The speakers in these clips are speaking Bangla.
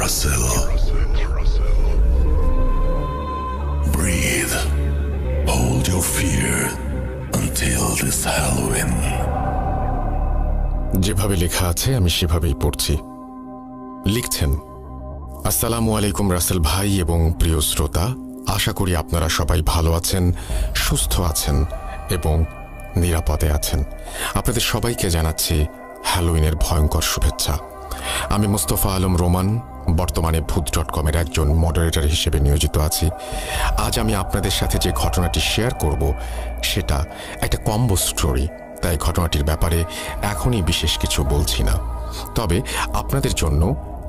Russell. Breathe. Hold your fear until this Halloween. যেভাবে লেখা আছে আমি সেভাবেই পড়ছি। লিখছেন, আসসালামু আলাইকুম রাসেল ভাই এবং প্রিয় শ্রোতা, আশা করি আপনারা সবাই ভালো আছেন, সুস্থ আছেন এবং নিরাপদে আছেন। আপনাদের সবাইকে জানাচ্ছি হ্যালোউইনের ভয়ঙ্কর শুভেচ্ছা। আমি মুস্তফা আলম রোমান, বর্তমানে ভূত.com-এর একজন মডারেটর হিসেবে নিয়োজিত আছি। আজ আমি আপনাদের সাথে যে ঘটনাটি শেয়ার করব সেটা একটা কম্বো স্টোরি, তাই ঘটনাটির ব্যাপারে এখনই বিশেষ কিছু বলছি না। তবে আপনাদের জন্য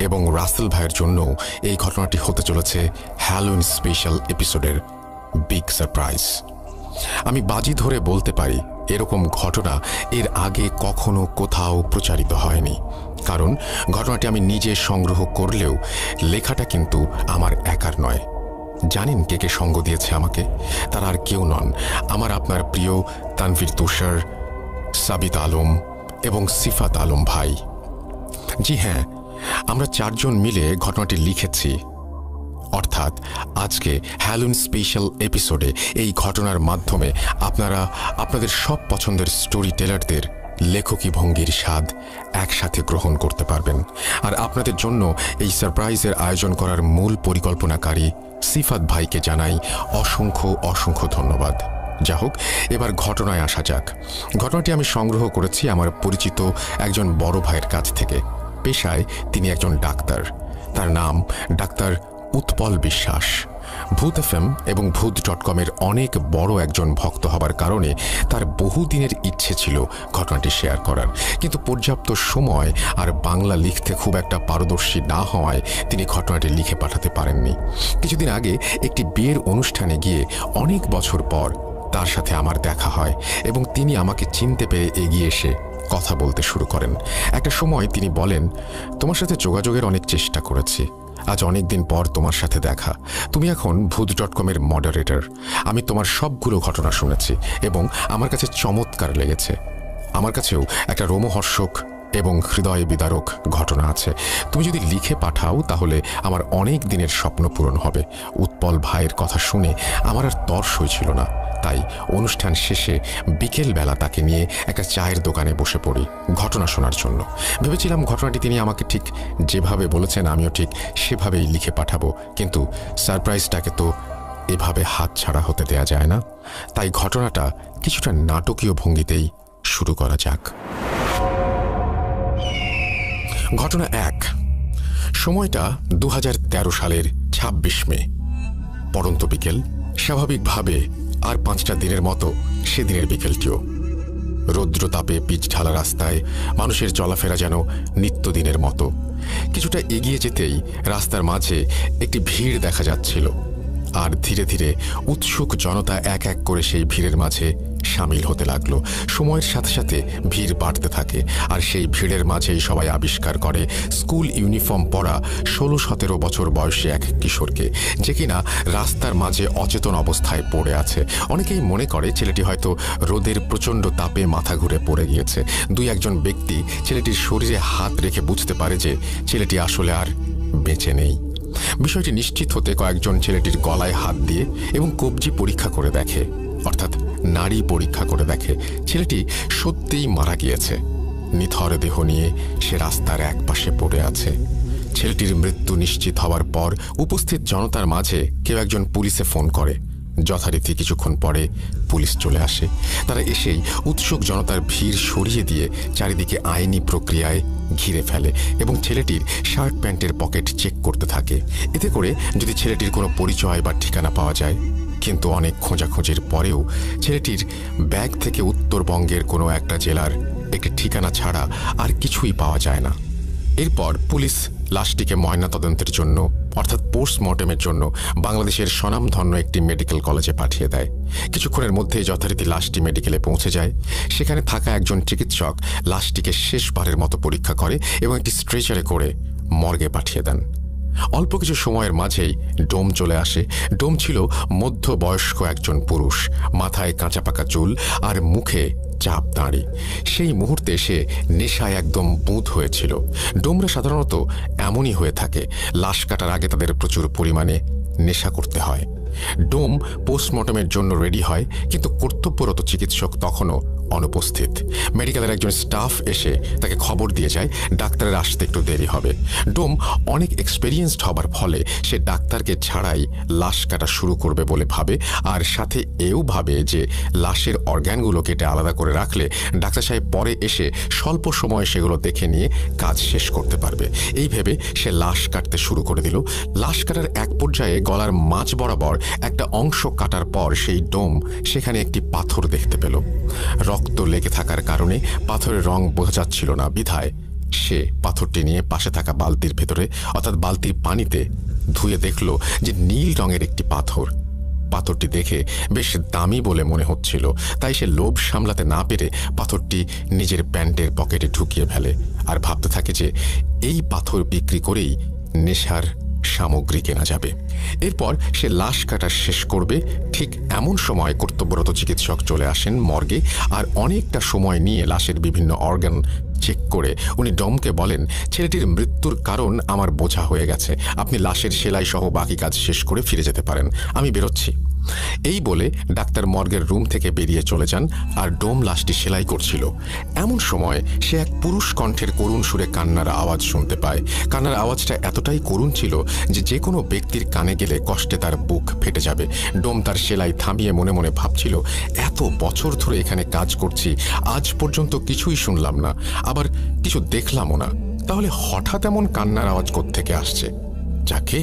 এবং রাসেল ভাইয়ের জন্য এই ঘটনাটি হতে চলেছে হ্যালোউইন স্পেশাল এপিসোডের বিগ সারপ্রাইজ। আমি বাজি ধরে বলতে পারি এরকম ঘটনা এর আগে কখনো কোথাও প্রচারিত হয়নি, কারণ ঘটনাটি আমি নিজে সংগ্রহ করলেও লেখাটা কিন্তু আমার একার নয়। জানেন কে কে সঙ্গ দিয়েছে আমাকে? তারা আর কেউ নন, আমার আপনার প্রিয় তানভীর তুষার, সাবিত আলম এবং সিফাত আলম ভাই। জি হ্যাঁ, আমরা চারজন মিলে ঘটনাটি লিখেছি। অর্থাৎ আজকে হ্যালোউইন স্পেশাল এপিসোডে এই ঘটনার মাধ্যমে আপনারা আপনাদের সব পছন্দের স্টোরি টেলারদের লেখকি ভঙ্গির স্বাদ একসাথে গ্রহণ করতে পারবেন। আর আপনাদের জন্য এই সারপ্রাইজের আয়োজন করার মূল পরিকল্পনাকারী সিফাত ভাইকে জানাই অসংখ্য অসংখ্য ধন্যবাদ। যা হোক, এবার ঘটনায় আসা যাক। ঘটনাটি আমি সংগ্রহ করেছি আমার পরিচিত একজন বড় ভাইয়ের কাছ থেকে। পেশায় তিনি একজন ডাক্তার। তার নাম ডাক্তার উৎপল বিশ্বাস। ভূত এফএম এবং ভূত.com-এর অনেক বড় একজন ভক্ত হবার কারণে তার বহুদিনের ইচ্ছে ছিল ঘটনাটি শেয়ার করার, কিন্তু পর্যাপ্ত সময় আর বাংলা লিখতে খুব একটা পারদর্শী না হওয়ায় তিনি ঘটনাটি লিখে পাঠাতে পারেননি। কিছুদিন আগে একটি বিয়ের অনুষ্ঠানে গিয়ে অনেক বছর পর তার সাথে আমার দেখা হয় এবং তিনি আমাকে চিনতে পেরে এগিয়ে এসে কথা বলতে শুরু করেন। একটা সময় তিনি বলেন, তোমার সাথে যোগাযোগের অনেক চেষ্টা করেছি, আজ অনেক দিন পর তোমার সাথে দেখা। তুমি এখন ভূত.com-এর মডারেটর। আমি তোমার সবগুলো ঘটনা শুনেছি এবং আমার কাছে চমৎকার লেগেছে। আমার কাছেও একটা রোমহর্ষক এবং হৃদয় বিদারক ঘটনা আছে। তুমি যদি লিখে পাঠাও তাহলে আমার অনেক দিনের স্বপ্ন পূরণ হবে। উৎপল ভাইয়ের কথা শুনে আমার আর তর্স হয়েছিল না, তাই অনুষ্ঠান শেষে বিকেলবেলা তাকে নিয়ে একটা চায়ের দোকানে বসে পড়ি ঘটনা শোনার জন্য। ভেবেছিলাম ঘটনাটি তিনি আমাকে ঠিক যেভাবে বলেছেন আমিও ঠিক সেভাবেই লিখে পাঠাবো, কিন্তু সারপ্রাইজটাকে তো এভাবে হাতছাড়া হতে দেয়া যায় না। তাই ঘটনাটা কিছুটা নাটকীয় ভঙ্গিতেই শুরু করা যাক। ঘটনা 1। সময়টা 2013 সালের 26 মে। পড়ন্ত বিকেল। স্বাভাবিকভাবে আর 5টা দিনের মতো সেদিনের বিকেলটিও। রৌদ্রতাপে পিচ ঢালা রাস্তায় মানুষের চলাফেরা যেন নিত্যদিনের মতো। কিছুটা এগিয়ে যেতেই রাস্তার মাঝে একটি ভিড় দেখা যাচ্ছিল, আর ধীরে ধীরে উৎসুক জনতা এক এক করে সেই ভিড়ের মাঝে সামিল হতে লাগলো। সময়ের সাথে সাথে ভিড় বাড়তে থাকে, আর সেই ভিড়ের মাঝেই সবাই আবিষ্কার করে স্কুল ইউনিফর্ম পরা 16-17 বছর বয়সী এক কিশোরকে, যে কিনা রাস্তার মাঝে অচেতন অবস্থায় পড়ে আছে। অনেকেই মনে করে ছেলেটি হয়তো রোদের প্রচণ্ড তাপে মাথা ঘুরে পড়ে গিয়েছে। 2-1 ব্যক্তি ছেলেটির শরীরে হাত রেখে বুঝতে পারে যে ছেলেটি আসলে আর বেঁচে নেই। বিষয়টি নিশ্চিত হতে কয়েকজন ছেলেটির গলায় হাত দিয়ে এবং কবজি পরীক্ষা করে দেখে, অর্থাৎ নাড়ি পরীক্ষা করে দেখে ছেলেটি সত্যিই মারা গিয়েছে। নিথর দেহ নিয়ে সে রাস্তার এক পাশে পড়ে আছে। ছেলেটির মৃত্যু নিশ্চিত হওয়ার পর উপস্থিত জনতার মাঝে কেউ একজন পুলিশে ফোন করে। যথারীতি কিছুক্ষণ পরে পুলিশ চলে আসে। তারা এসেই উৎসুক জনতার ভিড় সরিয়ে দিয়ে চারিদিকে আইনি প্রক্রিয়ায় ঘিরে ফেলে এবং ছেলেটির শার্ট প্যান্টের পকেট চেক করতে থাকে, এতে করে যদি ছেলেটির কোনো পরিচয় বা ঠিকানা পাওয়া যায়। কিন্তু অনেক খোঁজাখুঁজির পরেও ছেলেটির ব্যাগ থেকে উত্তরবঙ্গের কোনো একটা জেলার একটি ঠিকানা ছাড়া আর কিছুই পাওয়া যায় না। এরপর পুলিশ লাশটিকে ময়নাতদন্তের জন্য, অর্থাৎ পোস্টমর্টেমের জন্য বাংলাদেশের স্বনামধন্য একটি মেডিকেল কলেজে পাঠিয়ে দেয়। কিছুক্ষণের মধ্যে যথারীতি লাশটি মেডিকেলে পৌঁছে যায়। সেখানে থাকা একজন চিকিৎসক লাশটিকে শেষবারের মতো পরীক্ষা করে এবং একটি স্ট্রেচারে করে মর্গে পাঠিয়ে দেন। অল্প কিছু সময়ের মাঝেই ডোম চলে আসে। ডোম ছিল মধ্যবয়স্ক একজন পুরুষ, মাথায় কাঁচা পাকা চুল আর মুখে চাপ দাঁড়ি। সেই মুহূর্তে সে নেশায় একদম বুঁদ হয়েছিল। ডোমরা সাধারণত এমনই হয়ে থাকে, লাশ কাটার আগে তাদের প্রচুর পরিমাণে নেশা করতে হয়। ডোম পোস্টমর্টমের জন্য রেডি হয়, কিন্তু কর্তব্যরত চিকিৎসক তখনও অনুপস্থিত। মেডিকেলের একজন স্টাফ এসে তাকে খবর দিয়ে যায় ডাক্তারের আসতে একটু দেরি হবে। ডোম অনেক এক্সপেরিয়েন্সড হবার ফলে সে ডাক্তারকে ছাড়াই লাশ কাটা শুরু করবে বলে ভাবে, আর সাথে এও ভাবে যে লাশের অর্গ্যানগুলো কেটে আলাদা করে রাখলে ডাক্তার সাহেব পরে এসে স্বল্প সময়ে সেগুলো দেখে নিয়ে কাজ শেষ করতে পারবে। এই ভেবে সে লাশ কাটতে শুরু করে দিল। লাশ কাটার এক পর্যায়ে গলার মাঝ বরাবর একটা অংশ কাটার পর সেই ডোম সেখানে একটি পাথর দেখতে পেল। রক্ত লেগে থাকার কারণে পাথরের রং বোঝা যাচ্ছিল না, বিধায় সে পাথরটি নিয়ে পাশে থাকা বালতির ভেতরে অর্থাৎ বালতির পানিতে ধুয়ে দেখল যে নীল রঙের একটি পাথর। পাথরটি দেখে বেশ দামি বলে মনে হচ্ছিল, তাই সে লোভ সামলাতে না পেরে পাথরটি নিজের প্যান্টের পকেটে ঢুকিয়ে ফেলে আর ভাবতে থাকে যে এই পাথর বিক্রি করেই নেশার সামগ্রী কেনা যাবে। এরপর সে লাশ কাটা শেষ করবে। ঠিক এমন সময় কর্তব্যরত চিকিৎসক চলে আসেন মর্গে, আর অনেকটা সময় নিয়ে লাশের বিভিন্ন অর্গান চেক করে উনি ডমকে বলেন, ছেলেটির মৃত্যুর কারণ আমার বোঝা হয়ে গেছে, আপনি লাশের সেলাই সহ বাকি কাজ শেষ করে ফিরে যেতে পারেন, আমি বেরোচ্ছি। এই বলে ডাক্তার মর্গের রুম থেকে বেরিয়ে চলে যান, আর ডোম লাশটি সেলাই করছিল। এমন সময় সে এক পুরুষ কণ্ঠের করুণ সুরে কান্নার আওয়াজ শুনতে পায়। কান্নার আওয়াজটা এতটাই করুণ ছিল যে কোনো ব্যক্তির কানে গেলে কষ্টে তার বুক ফেটে যাবে। ডোম তার সেলাই থামিয়ে মনে মনে ভাবছিল, এত বছর ধরে এখানে কাজ করছি, আজ পর্যন্ত কিছুই শুনলাম না, আবার কিছু দেখলামও না, তাহলে হঠাৎ এমন কান্নার আওয়াজ কোত্থেকে আসছে? যাকে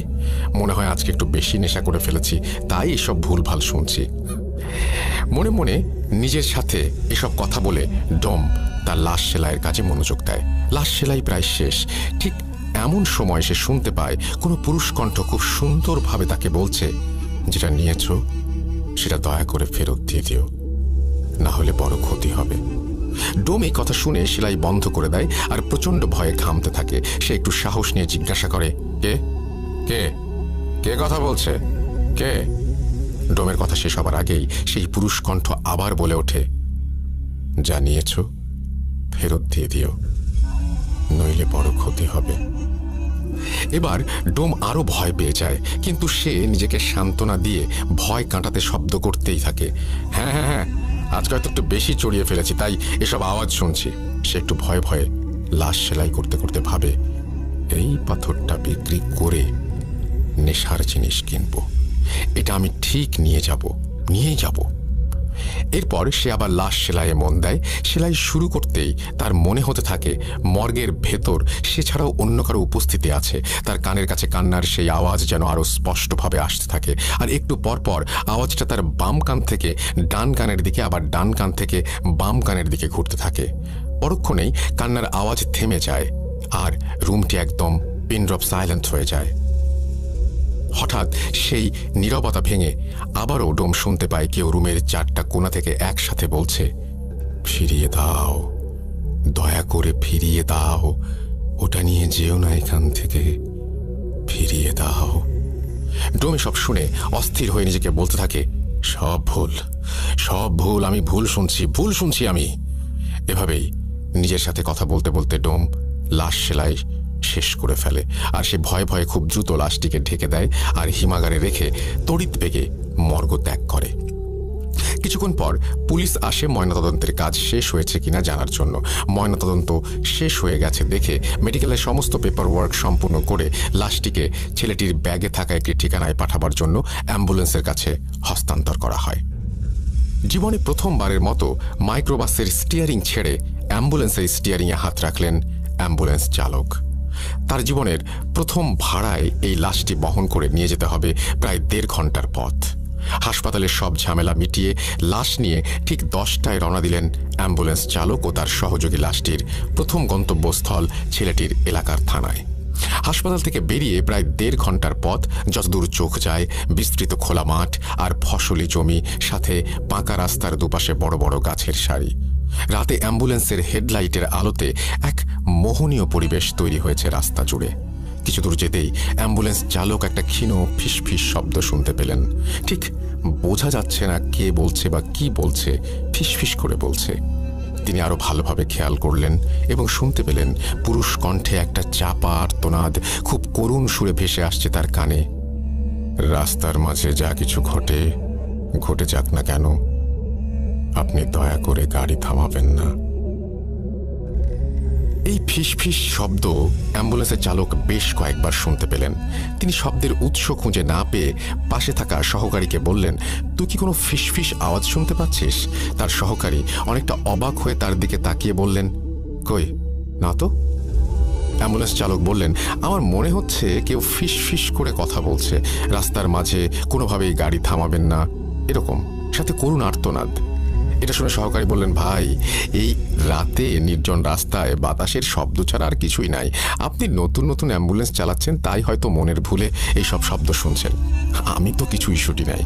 মনে হয় আজকে একটু বেশি নেশা করে ফেলেছি, তাই এসব ভুলভাল শুনছি। মনে মনে নিজের সাথে এসব কথা বলে ডোম তার লাশ সেলাইয়ের কাজে মনোযোগ দেয়। লাশ সেলাই প্রায় শেষ। ঠিক এমন সময় সে শুনতে পায় কোনো পুরুষ কণ্ঠ খুব সুন্দরভাবে তাকে বলছে, যেটা নিয়েছ সেটা দয়া করে ফেরত দিয়ে দিও, না হলে বড় ক্ষতি হবে। ডোম এই কথা শুনে সেলাই বন্ধ করে দেয় আর প্রচণ্ড ভয়ে ঘামতে থাকে। সে একটু সাহস নিয়ে জিজ্ঞাসা করে, কে কে কে কথা বলছে, কে? ডোমের কথা শেষ হবার আগেই সেই পুরুষ কণ্ঠ আবার বলে ওঠে, যা নিয়েছ ফেরত দিয়ে দিও, নইলে বড় ক্ষতি হবে। এবার ডোম আরো ভয় পেয়ে যায়, কিন্তু সে নিজেকে সান্ত্বনা দিয়ে ভয় কাটাতে শব্দ করতেই থাকে, হ্যাঁ হ্যাঁ হ্যাঁ, আজকাল তো একটু বেশি চড়িয়ে ফেলেছি, তাই এসব আওয়াজ শুনছি। সে একটু ভয়ে ভয়ে লাশ সেলাই করতে করতে ভাবে, এই পাথরটা বিক্রি করে নেশার জিনিস কিনব, এটা আমি ঠিক নিয়ে যাব। এরপর সে আবার লাশ সেলাইয়ে মন দেয়। সেলাই শুরু করতেই তার মনে হতে থাকে মর্গের ভেতর সে ছাড়াও অন্য কারো উপস্থিতি আছে। তার কানের কাছে কান্নার সেই আওয়াজ যেন আরো স্পষ্টভাবে আসতে থাকে, আর একটু পরপর আওয়াজটা তার বাম কান থেকে ডান কানের দিকে, আবার ডান কান থেকে বাম কানের দিকে ঘুরতে থাকে। পরক্ষণেই কান্নার আওয়াজ থেমে যায় আর রুমটি একদম পিনড্রপ সাইলেন্ট হয়ে যায়। হঠাৎ সেই নীরবতা ভেঙে আবারও ডোম শুনতে পায় কেউ রুমের চারটা কোণা থেকে একসাথে বলছে, ফিরিয়ে দাও, দয়া করে ফিরিয়ে দাও, ওটা নিয়ে যেও না এখান থেকে, ফিরিয়ে দাও। ডোম সব শুনে অস্থির হয়ে নিজেকে বলতে থাকে, সব ভুল, আমি ভুল শুনছি আমি। এভাবেই নিজের সাথে কথা বলতে বলতে ডোম লাশ সেলাই শেষ করে ফেলে, আর সে ভয়ে ভয়ে খুব দ্রুত লাশটিকে ঢেকে দেয় আর হিমাগারে রেখে তড়িৎ বেগে মর্গ ত্যাগ করে। কিছুক্ষণ পর পুলিশ আসে ময়নাতদন্তের কাজ শেষ হয়েছে কিনা জানার জন্য। ময়নাতদন্ত শেষ হয়ে গেছে দেখে মেডিকেলের সমস্ত পেপার ওয়ার্ক সম্পূর্ণ করে লাশটিকে ছেলেটির ব্যাগে থাকা একটি ঠিকানায় পাঠাবার জন্য অ্যাম্বুলেন্সের কাছে হস্তান্তর করা হয়। জীবনে প্রথমবারের মতো মাইক্রোবাসের স্টিয়ারিং ছেড়ে অ্যাম্বুলেন্সের স্টিয়ারিংয়ে হাত রাখলেন অ্যাম্বুলেন্স চালক। তার জীবনের প্রথম ভাড়ায় এই লাশটি বহন করে নিয়ে যেতে হবে প্রায় 1.5 ঘন্টার পথ। হাসপাতালের সব ঝামেলা মিটিয়ে লাশ নিয়ে ঠিক 10টায় রওনা দিলেন অ্যাম্বুলেন্স চালক ও তার সহযোগী লাশটির প্রথম গন্তব্যস্থল ছেলেটির এলাকার থানায়। হাসপাতাল থেকে বেরিয়ে প্রায় 1.5 ঘন্টার পথ, যতদূর চোখ যায় বিস্তৃত খোলা মাঠ আর ফসলি জমি, সাথে পাকা রাস্তার দুপাশে বড় বড় গাছের সারি। রাতে অ্যাম্বুলেন্সের হেডলাইটের আলোতে এক মোহনীয় পরিবেশ তৈরি হয়েছে রাস্তা জুড়ে। কিছু দূর যেতেই অ্যাম্বুলেন্স চালক একটা ক্ষীণ ফিসফিস শব্দ শুনতে পেলেন। ঠিক বোঝা যাচ্ছে না কে বলছে বা কি বলছে, ফিসফিস করে বলছে। তিনি আরো ভালোভাবে খেয়াল করলেন এবং শুনতে পেলেন পুরুষ কণ্ঠে একটা চাপা আর্তনাদ খুব করুণ সুরে ভেসে আসছে তার কানে। রাস্তার মাঝে যা কিছু ঘটে যাক না কেন, আপনি দয়া করে গাড়ি থামাবেন না। এই ফিসফিস শব্দ অ্যাম্বুলেন্সের চালক বেশ কয়েকবার শুনতে পেলেন। তিনি শব্দের উৎস খুঁজে না পেয়ে পাশে থাকা সহকারীকে বললেন, তুই কি কোনো ফিসফিস আওয়াজ শুনতে পাচ্ছিস? তার সহকারী অনেকটা অবাক হয়ে তার দিকে তাকিয়ে বললেন, কই না তো। অ্যাম্বুলেন্স চালক বললেন, আমার মনে হচ্ছে কেউ ফিসফিস করে কথা বলছে, রাস্তার মাঝে কোনোভাবেই গাড়ি থামাবেন না, এরকম, সাথে করুণ আর্তনাদ। এটা শুনে সহকারী বললেন, ভাই, এই রাতে নির্জন রাস্তায় বাতাসের শব্দ ছাড়া আর কিছুই নাই। আপনি নতুন নতুন অ্যাম্বুলেন্স চালাচ্ছেন, তাই হয়তো মনের ভুলে এইসব শব্দ শুনছেন। আমি তো কিছু ইস্যুটি নাই,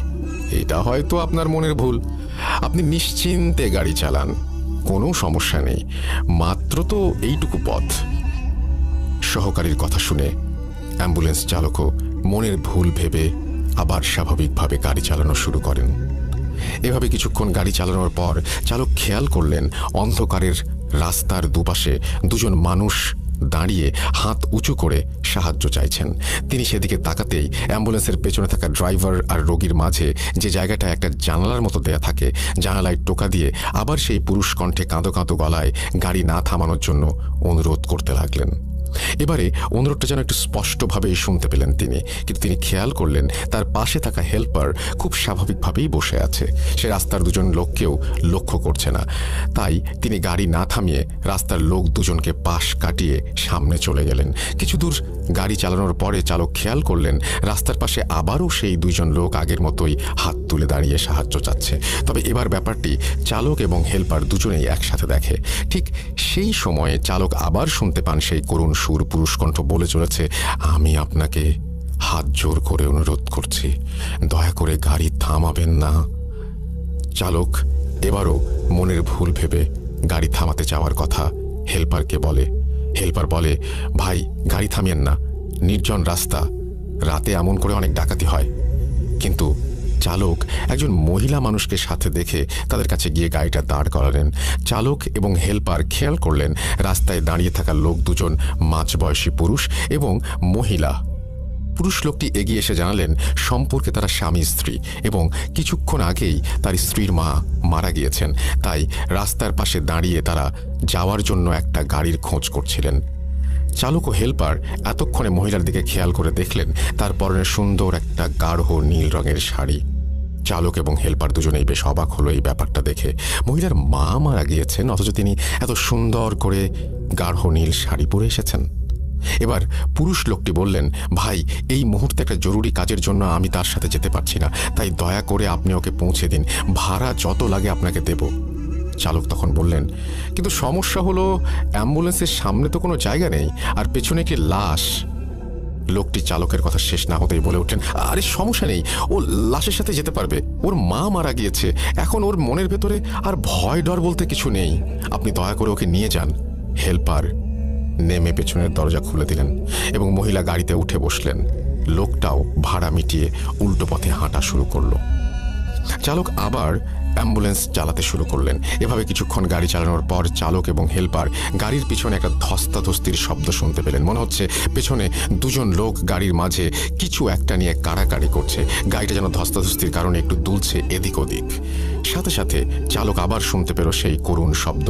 এটা হয়তো আপনার মনের ভুল। আপনি নিশ্চিন্তে গাড়ি চালান, কোনো সমস্যা নেই, মাত্র তো এইটুকু পথ। সহকারীর কথা শুনে অ্যাম্বুলেন্স চালকও মনের ভুল ভেবে আবার স্বাভাবিকভাবে গাড়ি চালানো শুরু করেন। এভাবে কিছুক্ষণ গাড়ি চালানোর পর চালক খেয়াল করলেন অন্ধকারের রাস্তার দুপাশে দুজন মানুষ দাঁড়িয়ে হাত উঁচু করে সাহায্য চাইছেন। তিনি সেদিকে তাকাতেই অ্যাম্বুলেন্সের পেছনে থাকা ড্রাইভার আর রোগীর মাঝে যে জায়গাটা একটা জানালার মতো দেয়া থাকে, জানালায় টোকা দিয়ে আবার সেই পুরুষ কণ্ঠে কাঁদো কাঁদো গলায় গাড়ি না থামানোর জন্য অনুরোধ করতে লাগলেন। এবারে অনুরোধটা যেন একটু স্পষ্টভাবেই শুনতে পেলেন তিনি, কিন্তু তিনি খেয়াল করলেন তার পাশে থাকা হেল্পার খুব স্বাভাবিকভাবেই বসে আছে, সে রাস্তার দুজন লোককেও লক্ষ্য করছে না। তাই তিনি গাড়ি না থামিয়ে রাস্তার লোক দুজনকে পাশ কাটিয়ে সামনে চলে গেলেন। কিছু দূর গাড়ি চালানোর পরে চালক খেয়াল করলেন রাস্তার পাশে আবারও সেই দুইজন লোক আগের মতোই হাত তুলে দাঁড়িয়ে সাহায্য চাচ্ছে। তবে এবার ব্যাপারটি চালক এবং হেল্পার দুজনেই একসাথে দেখে। ঠিক সেই সময়ে চালক আবার শুনতে পান সেই করুণ সুর পুরুষ কণ্ঠ বলে চলেছে, আমি আপনাকে হাত জোর করে অনুরোধ করছি, দয়া করে গাড়ি থামাবেন না। চালক এবারও মনের ভুল ভেবে গাড়ি থামাতে চাওয়ার কথা হেল্পারকে বলে। হেল্পার বলে, ভাই, গাড়ি থামিয়েন না, নির্জন রাস্তা, রাতে এমন করে অনেক ডাকাতি হয়। কিন্তু চালক একজন মহিলা মানুষকে সাথে দেখে তাদের কাছে গিয়ে গাড়িটা দাঁড় করালেন। চালক এবং হেল্পার খেয়াল করলেন রাস্তায় দাঁড়িয়ে থাকা লোক দুজন মাঝবয়সী পুরুষ এবং মহিলা। পুরুষ লোকটি এগিয়ে এসে জানালেন সম্পর্কে তারা স্বামী স্ত্রী এবং কিছুক্ষণ আগেই তার স্ত্রীর মা মারা গিয়েছেন, তাই রাস্তার পাশে দাঁড়িয়ে তারা যাওয়ার জন্য একটা গাড়ির খোঁজ করছিলেন। চালক ও হেল্পার এতক্ষণে মহিলার দিকে খেয়াল করে দেখলেন তার পরনে সুন্দর একটা গাঢ় নীল রঙের শাড়ি। চালক এবং হেল্পার দুজনেই বেশ অবাক হলো এই ব্যাপারটা দেখে। মহিলার মা মারা গিয়েছেন, অথচ তিনি এত সুন্দর করে গাঢ় নীল শাড়ি পরে এসেছেন। এবার পুরুষ লোকটি বললেন, ভাই, এই মুহূর্তে একটা জরুরি কাজের জন্য আমি তার সাথে যেতে পারছি না, তাই দয়া করে আপনি ওকে পৌঁছে দিন, ভাড়া যত লাগে আপনাকে দেব। চালক তখন বললেন, কিন্তু সমস্যা হলো অ্যাম্বুলেন্সের সামনে তো কোনো জায়গা নেই, আর পেছনে একটি লাশ। লোকটি চালকের কথা শেষ না হতেই বলে উঠলেন, আরে সমস্যা নেই, ও লাশের সাথে যেতে পারবে, ওর মা মারা গিয়েছে, এখন ওর মনের ভেতরে আর ভয় ডর বলতে কিছু নেই, আপনি দয়া করে ওকে নিয়ে যান। হেল্পার নেমে পেছনের দরজা খুলে দিলেন এবং মহিলা গাড়িতে উঠে বসলেন। লোকটাও ভাড়া মিটিয়ে উল্টো পথে হাঁটা শুরু করল। চালক আবার অ্যাম্বুলেন্স চালাতে শুরু করলেন। এভাবে কিছুক্ষণ গাড়ি চালানোর পর চালক এবং হেল্পার গাড়ির পিছনে একটা ধস্তাধস্তির শব্দ শুনতে পেলেন। মনে হচ্ছে পেছনে দুজন লোক গাড়ির মাঝে কিছু একটা নিয়ে কাড়াকাড়ি করছে। গাড়িটা যেন ধস্তাধস্তির কারণে একটু দুলছে এদিক ওদিক। সাথে সাথে চালক আবার শুনতে পেল সেই করুণ শব্দ।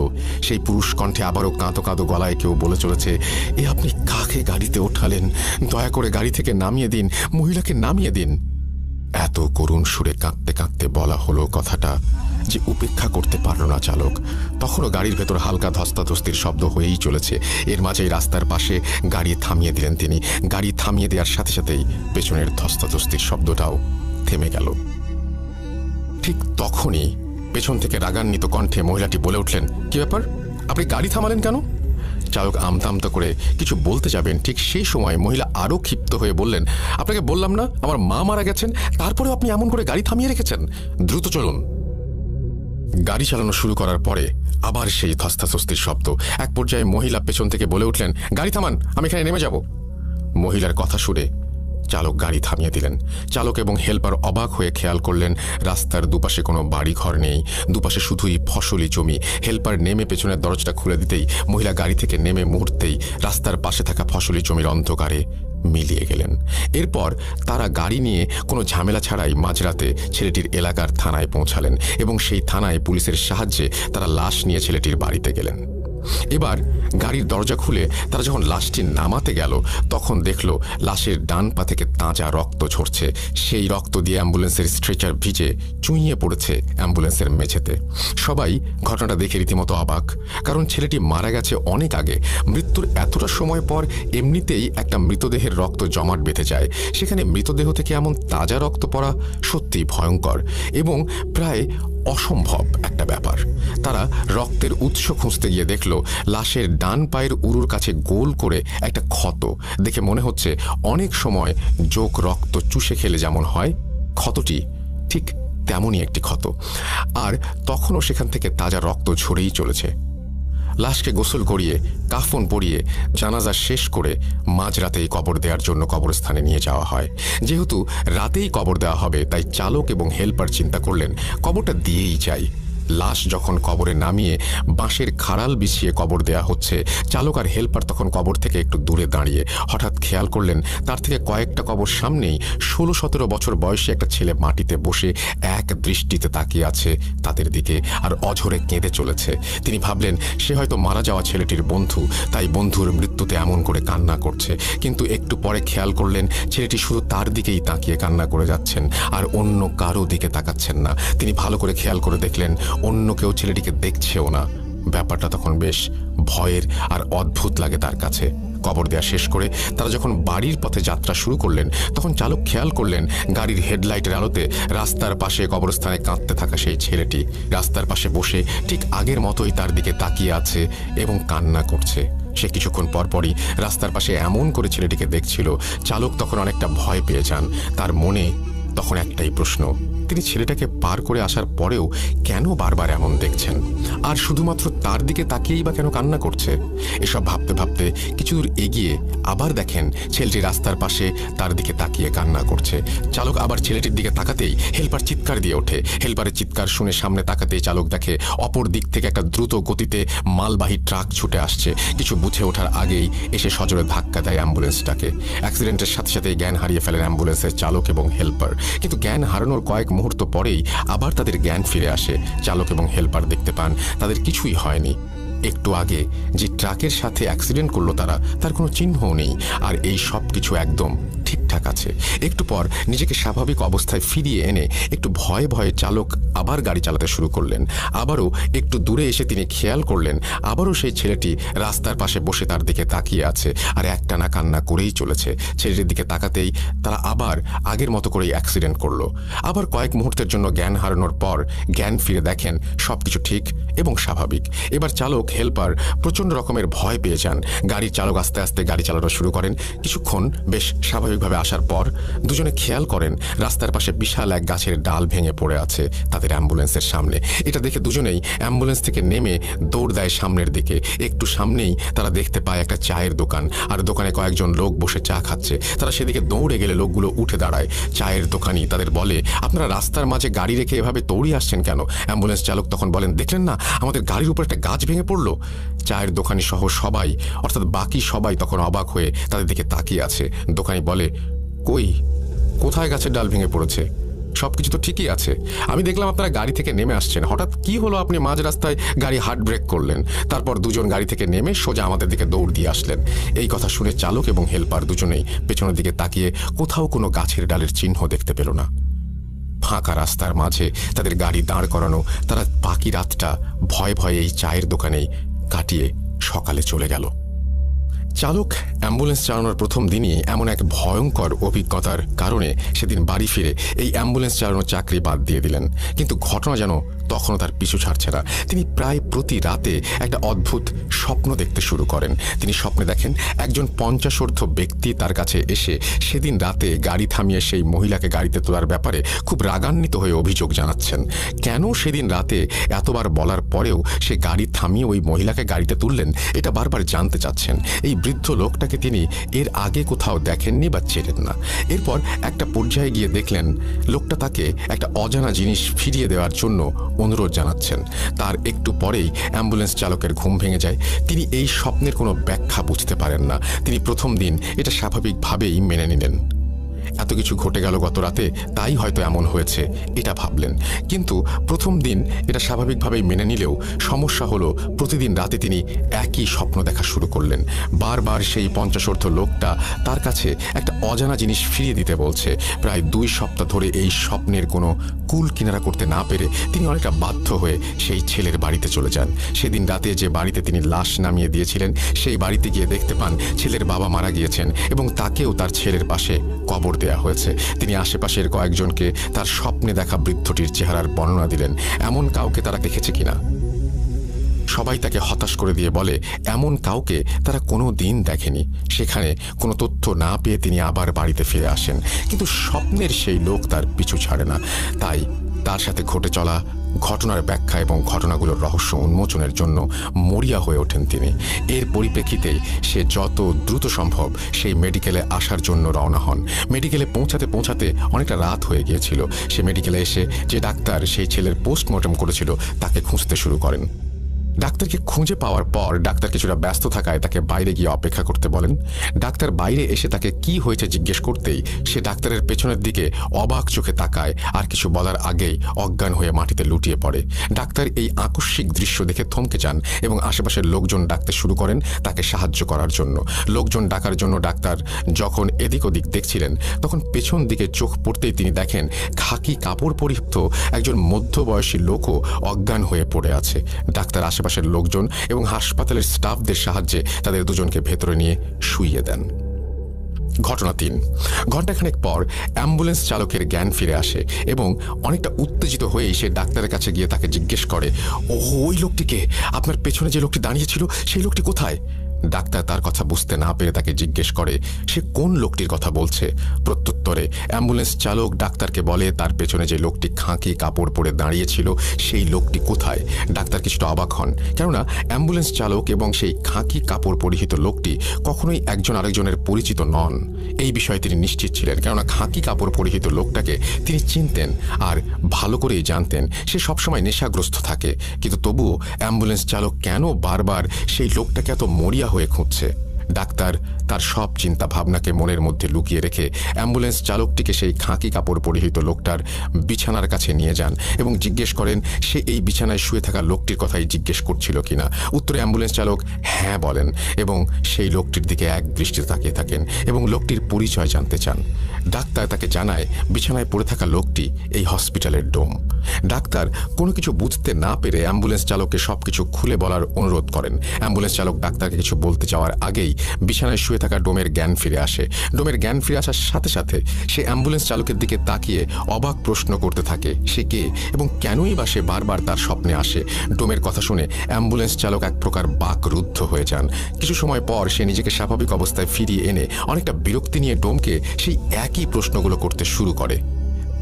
সেই পুরুষ কণ্ঠে আবারও কাঁদো কাঁদো গলায় কেউ বলে চলেছে, এ আপনি কাকে গাড়িতে ওঠালেন? দয়া করে গাড়ি থেকে নামিয়ে দিন, মহিলাকে নামিয়ে দিন। এত করুণ সুরে কাঁদতে কাঁদতে বলা হলো কথাটা যে উপেক্ষা করতে পারল না চালক। তখনও গাড়ির ভেতর হালকা ধস্তাধস্তির শব্দ হয়েই চলেছে। এর মাঝেই রাস্তার পাশে গাড়ি থামিয়ে দিলেন তিনি। গাড়ি থামিয়ে দেওয়ার সাথে সাথেই পেছনের ধস্তাধস্তির শব্দটাও থেমে গেল। ঠিক তখনই পেছন থেকে রাগান্বিত কণ্ঠে মহিলাটি বলে উঠলেন, কি ব্যাপার, আপনি গাড়ি থামালেন কেন? চালক আমতা আমতা করে কিছু বলতে যাবেন, ঠিক সেই সময় মহিলা আরও ক্ষিপ্ত হয়ে বললেন, আপনাকে বললাম না আমার মা মারা গেছেন, তারপরেও আপনি এমন করে গাড়ি থামিয়ে রেখেছেন, দ্রুত চলুন। গাড়ি চালানো শুরু করার পরে আবার সেই ধস্তাধস্তির শব্দ। এক পর্যায়ে মহিলা পেছন থেকে বলে উঠলেন, গাড়ি থামান, আমি এখানে নেমে যাব। মহিলার কথা শুনে চালক গাড়ি থামিয়ে দিলেন। চালক এবং হেল্পার অবাক হয়ে খেয়াল করলেন রাস্তার দুপাশে কোনো বাড়ি ঘর নেই, দুপাশে শুধুই ফসলি জমি। হেল্পার নেমে পেছনের দরজাটা খুলে দিতেই মহিলা গাড়ি থেকে নেমে মুহূর্তেই রাস্তার পাশে থাকা ফসলি জমির অন্ধকারে মিলিয়ে গেলেন। এরপর তারা গাড়ি নিয়ে কোনো ঝামেলা ছাড়াই মাঝরাতে ছেলেটির এলাকার থানায় পৌঁছালেন এবং সেই থানায় পুলিশের সাহায্যে তারা লাশ নিয়ে ছেলেটির বাড়িতে গেলেন। এবার গাড়ির দরজা খুলে তারা যখন লাশটি নামাতে গেল তখন দেখল লাশের ডান পা থেকে তাজা রক্ত ঝরছে। সেই রক্ত দিয়ে অ্যাম্বুলেন্সের স্ট্রেচার ভিজে চুইয়ে পড়েছে অ্যাম্বুলেন্সের মেঝেতে। সবাই ঘটনাটা দেখে রীতিমতো অবাক, কারণ ছেলেটি মারা গেছে অনেক আগে। মৃত্যুর এতটা সময় পর এমনিতেই একটা মৃতদেহের রক্ত জমাট বেঁধে যায়, সেখানে মৃতদেহ থেকে এমন তাজা রক্ত পড়া সত্যিই ভয়ঙ্কর এবং প্রায় অসম্ভব একটা ব্যাপার। তারা রক্তের উৎস খুঁজতে গিয়ে দেখল লাশের ডান পায়ের উরুর কাছে গোল করে একটা ক্ষত। দেখে মনে হচ্ছে অনেক সময় জোক রক্ত চুষে খেলে যেমন হয়, ক্ষতটি ঠিক তেমনই একটি ক্ষত। আর তখনও সেখান থেকে তাজা রক্ত ঝরেই চলেছে। লাশকে গোসল করিয়ে কাফন পরিয়ে জানাজা শেষ করে মাঝরাতেই কবর দেওয়ার জন্য কবরস্থানে নিয়ে যাওয়া হয়। যেহেতু রাতেই কবর দেওয়া হবে তাই চালক এবং হেল্পার চিন্তা করলেন কবরটা দিয়েই যাই। লাশ যখন কবরে নামিয়ে বাঁশের খাড়াল বিছিয়ে কবর দেয়া হচ্ছে, চালক আর হেল্পার তখন কবর থেকে একটু দূরে দাঁড়িয়ে হঠাৎ খেয়াল করলেন তার থেকে কয়েকটা কবর সামনেই 16-17 বছর বয়সী একটা ছেলে মাটিতে বসে এক দৃষ্টিতে তাকিয়ে আছে তাদের দিকে আর অঝরে কেঁদে চলেছে। তিনি ভাবলেন সে হয়তো মারা যাওয়া ছেলেটির বন্ধু, তাই বন্ধুর মৃত্যুতে এমন করে কান্না করছে। কিন্তু একটু পরে খেয়াল করলেন ছেলেটি শুধু তার দিকেই তাকিয়ে কান্না করে যাচ্ছেন আর অন্য কারো দিকে তাকাচ্ছেন না। তিনি ভালো করে খেয়াল করে দেখলেন অন্য কেউ ছেলেটিকে দেখছেও না। ব্যাপারটা তখন বেশ ভয়ের আর অদ্ভুত লাগে তার কাছে। কবর দেয়া শেষ করে তারা যখন বাড়ির পথে যাত্রা শুরু করলেন তখন চালক খেয়াল করলেন গাড়ির হেডলাইটের আলোতে রাস্তার পাশে কবরস্থানে কাঁদতে থাকা সেই ছেলেটি রাস্তার পাশে বসে ঠিক আগের মতোই তার দিকে তাকিয়ে আছে এবং কান্না করছে। সে কিছুক্ষণ পরপরই রাস্তার পাশে এমন করে ছেলেটিকে দেখছিল। চালক তখন অনেকটা ভয় পেয়ে যান। তার মনে তখন একটাই প্রশ্ন, তিনি ছেলেটাকে পার করে আসার পরেও কেন বারবার এমন দেখছেন, আর শুধুমাত্র তার দিকে তাকিয়েই বা কেন কান্না করছে? এসব ভাবতে ভাবতে কিছু দূর এগিয়ে আবার দেখেন ছেলেটি রাস্তার পাশে তার দিকে তাকিয়ে কান্না করছে। চালক আবার ছেলেটির দিকে তাকাতেই হেল্পার চিৎকার দিয়ে ওঠে। হেল্পারের চিৎকার শুনে সামনে তাকাতেই চালক দেখে অপর দিক থেকে একটা দ্রুত গতিতে মালবাহী ট্রাক ছুটে আসছে। কিছু বুঝে ওঠার আগেই এসে সজোরে ধাক্কা দেয় অ্যাম্বুলেন্সটাকে। অ্যাক্সিডেন্টের সাথে সাথেই জ্ঞান হারিয়ে ফেলেন অ্যাম্বুলেন্সের চালক এবং হেল্পার। কিন্তু জ্ঞান হারানোর কয়েক মুহূর্ত পরেই আবার তাদের জ্ঞান ফিরে আসে। চালক এবং হেল্পার দেখতে পান তাদের কিছুই হয়নি। একটু আগে যে ট্রাকের সাথে অ্যাক্সিডেন্ট করলো তার কোনো চিহ্নও নেই, আর এই সব কিছু একদম ঠিকঠাক আছে। একটু পর নিজেকে স্বাভাবিক অবস্থায় ফিরিয়ে এনে একটু ভয়ে ভয়ে চালক আবার গাড়ি চালাতে শুরু করলেন। আবারও একটু দূরে এসে তিনি খেয়াল করলেন আবারও সেই ছেলেটি রাস্তার পাশে বসে তার দিকে তাকিয়ে আছে আর একটানা কান্না করেই চলেছে। ছেলেটির দিকে তাকাতেই তারা আবার আগের মতো করেই অ্যাক্সিডেন্ট করলো। আবার কয়েক মুহূর্তের জন্য জ্ঞান হারানোর পর জ্ঞান ফিরে দেখেন সবকিছু ঠিক এবং স্বাভাবিক। এবার চালক হেল্পার প্রচণ্ড রকমের ভয় পেয়ে যান। গাড়ির চালক আস্তে আস্তে গাড়ি চালানো শুরু করেন। কিছুক্ষণ বেশ স্বাভাবিকভাবে আসার পর দুজনে খেয়াল করেন রাস্তার পাশে বিশাল এক গাছের ডাল ভেঙে পড়ে আছে তাদের অ্যাম্বুলেন্সের সামনে। এটা দেখে দুজনেই অ্যাম্বুলেন্স থেকে নেমে দৌড় দেয় সামনের দিকে। একটু সামনেই তারা দেখতে পায় একটা চায়ের দোকান, আর দোকানে কয়েকজন লোক বসে চা খাচ্ছে। তারা সেদিকে দৌড়ে গেলে লোকগুলো উঠে দাঁড়ায়। চায়ের দোকানি তাদের বলে, আপনারা রাস্তার মাঝে গাড়ি রেখে এভাবে দৌড়িয়ে আসছেন কেন? অ্যাম্বুলেন্স চালক তখন বলেন, দেখলেন না আমাদের গাড়ির উপর একটা গাছ ভেঙে পড়লো। চায়ের দোকানি সহ সবাই, অর্থাৎ বাকি সবাই তখন অবাক হয়ে তাদের দিকে তাকিয়ে আছে। দোকানি বলে, কোথায় গাছের ডাল ভেঙে পড়েছে? সবকিছু তো ঠিকই আছে। আমি দেখলাম আপনারা গাড়ি থেকে নেমে আসছেন, হঠাৎ কি হলো আপনি মাঝ রাস্তায় গাড়ি হার্ড ব্রেক করলেন, তারপর দুজন গাড়ি থেকে নেমে সোজা আমাদের দিকে দৌড় দিয়ে আসলেন। এই কথা শুনে চালক এবং হেল্পার দুজনেই পেছনের দিকে তাকিয়ে কোথাও কোনো গাছের ডালের চিহ্ন দেখতে পেল না। ফাঁকা রাস্তার মাঝে তাদের গাড়ি দাঁড় করানো। তারা বাকি রাতটা ভয়ে ভয়ে এই চায়ের দোকানেই কাটিয়ে সকালে চলে গেল। চালক অ্যাম্বুলেন্স চালানোর প্রথম দিনই এমন এক ভয়ঙ্কর অভিজ্ঞতার কারণে সেদিন বাড়ি ফিরে এই অ্যাম্বুলেন্স চালানোর চাকরি বাদ দিয়ে দিলেন। কিন্তু ঘটনা যেন তখনও তার পিছু ছাড়ছে না। তিনি প্রায় প্রতি রাতে একটা অদ্ভুত স্বপ্ন দেখতে শুরু করেন। তিনি স্বপ্নে দেখেন একজন 50 ব্যক্তি তার কাছে এসে সেদিন রাতে গাড়ি থামিয়ে সেই মহিলাকে গাড়িতে তোলার ব্যাপারে খুব রাগান্বিত হয়ে অভিযোগ জানাচ্ছেন। কেন সেদিন রাতে এতবার বলার পরেও সে গাড়ি থামিয়ে ওই মহিলাকে গাড়িতে তুললেন এটা বারবার জানতে চাচ্ছেন। এই বৃদ্ধ লোকটাকে তিনি এর আগে কোথাও দেখেননি বা চেনেন না। এরপর একটা পর্যায়ে গিয়ে দেখলেন লোকটা তাকে একটা অজানা জিনিস ফিরিয়ে দেওয়ার জন্য অনুরোধ জানাচ্ছেন। তার একটু পরেই অ্যাম্বুলেন্স চালকের ঘুম ভেঙে যায়। তিনি এই স্বপ্নের কোনো ব্যাখ্যা বুঝতে পারেন না। তিনি প্রথম দিন এটা স্বাভাবিকভাবেই মেনে নিলেন। এত কিছু ঘটে গেল গত রাতে, তাই হয়তো এমন হয়েছে এটা ভাবলেন। কিন্তু প্রথম দিন এটা স্বাভাবিকভাবেই মেনে নিলেও সমস্যা হলো প্রতিদিন রাতে তিনি একই স্বপ্ন দেখা শুরু করলেন। বারবার সেই 50 লোকটা তার কাছে একটা অজানা জিনিস ফিরিয়ে দিতে বলছে। প্রায় 2 সপ্তাহ ধরে এই স্বপ্নের কোনো কুল কিনারা করতে না পেরে তিনি অনেকটা বাধ্য হয়ে সেই ছেলের বাড়িতে চলে যান। সেদিন রাতে যে বাড়িতে তিনি লাশ নামিয়ে দিয়েছিলেন সেই বাড়িতে গিয়ে দেখতে পান ছেলের বাবা মারা গিয়েছেন এবং তাকেও তার ছেলের পাশে কবর দেয়া হয়েছে। তিনি আশেপাশের কয়েকজনকে তার স্বপ্নে দেখা বৃদ্ধটির চেহারার বর্ণনা দিলেন, এমন কাউকে তারা দেখেছে কিনা। সবাই তাকে হতাশ করে দিয়ে বলে এমন কাউকে তারা কোনো দিন দেখেনি। সেখানে কোনো তথ্য না পেয়ে তিনি আবার বাড়িতে ফিরে আসেন, কিন্তু স্বপ্নের সেই লোক তার পিছু ছাড়ে না। তাই তার সাথে ঘটে চলা ঘটনার ব্যাখ্যা এবং ঘটনাগুলোর রহস্য উন্মোচনের জন্য মরিয়া হয়ে ওঠেন তিনি। এর পরিপ্রেক্ষিতেই সে যত দ্রুত সম্ভব সেই মেডিকেলে আসার জন্য রওনা হন। মেডিকেলে পৌঁছাতে অনেকটা রাত হয়ে গিয়েছিল। সে মেডিকেলে এসে যে ডাক্তার সেই ছেলের পোস্টমর্টম করেছিল তাকে খুঁজতে শুরু করেন। ডাক্তারকে খুঁজে পাওয়ার পর ডাক্তার কিছুটা ব্যস্ত থাকায় তাকে বাইরে গিয়ে অপেক্ষা করতে বলেন। ডাক্তার বাইরে এসে তাকে কি হয়েছে জিজ্ঞেস করতেই সে ডাক্তারের পেছনের দিকে অবাক চোখে তাকায়, আর কিছু বলার আগেই অজ্ঞান হয়ে মাটিতে লুটিয়ে পড়ে। ডাক্তার এই আকস্মিক দৃশ্য দেখে থমকে যান এবং আশেপাশের লোকজন ডাকতে শুরু করেন তাকে সাহায্য করার জন্য। লোকজন ডাকার জন্য ডাক্তার যখন এদিক ওদিক দেখছিলেন তখন পেছন দিকে চোখ পড়তেই তিনি দেখেন খাকি কাপড় পরিহিত একজন মধ্যবয়সী লোকও অজ্ঞান হয়ে পড়ে আছে। ডাক্তার আশেপাশের লোকজন এবং হাসপাতালের স্টাফদের সাহায্যে তাদের দুজনকে ভেতরে নিয়ে শুইয়ে দেন। ঘটনা 3। ঘণ্টাখানেক পর অ্যাম্বুলেন্স চালকের জ্ঞান ফিরে আসে এবং অনেকটা উত্তেজিত হয়েই সে ডাক্তারের কাছে গিয়ে তাকে জিজ্ঞেস করে, ওই লোকটিকে, আপনার পেছনে যে লোকটি দাঁড়িয়েছিল সেই লোকটি কোথায়? ডাক্তার তার কথা বুঝতে না পেরে তাকে জিজ্ঞেস করে সে কোন লোকটির কথা বলছে। প্রত্যুত্তরে অ্যাম্বুলেন্স চালক ডাক্তারকে বলে তার পেছনে যে লোকটি খাঁকি কাপড় পরে দাঁড়িয়েছিল সেই লোকটি কোথায়। ডাক্তার কিছুটা অবাক হন, কেননা অ্যাম্বুলেন্স চালক এবং সেই খাঁকি কাপড় পরিহিত লোকটি কখনোই একজন আরেকজনের পরিচিত নন। এই বিষয়ে তিনি নিশ্চিত ছিলেন, কেননা খাঁকি কাপড় পরিহিত লোকটাকে তিনি চিনতেন আর ভালো করেই জানতেন সে সবসময় নেশাগ্রস্ত থাকে। কিন্তু তবুও অ্যাম্বুলেন্স চালক কেন বারবার সেই লোকটাকে এত মরিয়া হয়ে খুঁজছে? ডাক্তার তার সব চিন্তা ভাবনাকে মনের মধ্যে লুকিয়ে রেখে অ্যাম্বুলেন্স চালকটিকে সেই খাঁকি কাপড় পরিহিত লোকটার বিছানার কাছে নিয়ে যান এবং জিজ্ঞেস করেন সে এই বিছানায় শুয়ে থাকা লোকটির কথাই জিজ্ঞেস করছিল কিনা। উত্তরে অ্যাম্বুলেন্স চালক হ্যাঁ বলেন এবং সেই লোকটির দিকে এক দৃষ্টিতে তাকিয়ে থাকেন এবং লোকটির পরিচয় জানতে চান। ডাক্তার তাকে জানায় বিছানায় পড়ে থাকা লোকটি এই হসপিটালের ডোম। ডাক্তার কোনো কিছু বুঝতে না পেরে অ্যাম্বুলেন্স চালককে সবকিছু খুলে বলার অনুরোধ করেন। অ্যাম্বুলেন্স চালক ডাক্তারকে কিছু বলতে যাওয়ার আগেই বিছানায় শুয়ে থাকা ডোমের জ্ঞান ফিরে আসে। ডোমের জ্ঞান ফিরে আসার সাথে সাথে সে অ্যাম্বুলেন্স চালকের দিকে তাকিয়ে অবাক প্রশ্ন করতে থাকে সে কে এবং কেনই বা সে বারবার তার স্বপ্নে আসে। ডোমের কথা শুনে অ্যাম্বুলেন্স চালক এক প্রকার বাকরুদ্ধ হয়ে যান। কিছু সময় পর সে নিজেকে স্বাভাবিক অবস্থায় ফিরিয়ে এনে অনেকটা বিরক্তি নিয়ে ডোমকে সেই একই প্রশ্নগুলো করতে শুরু করে।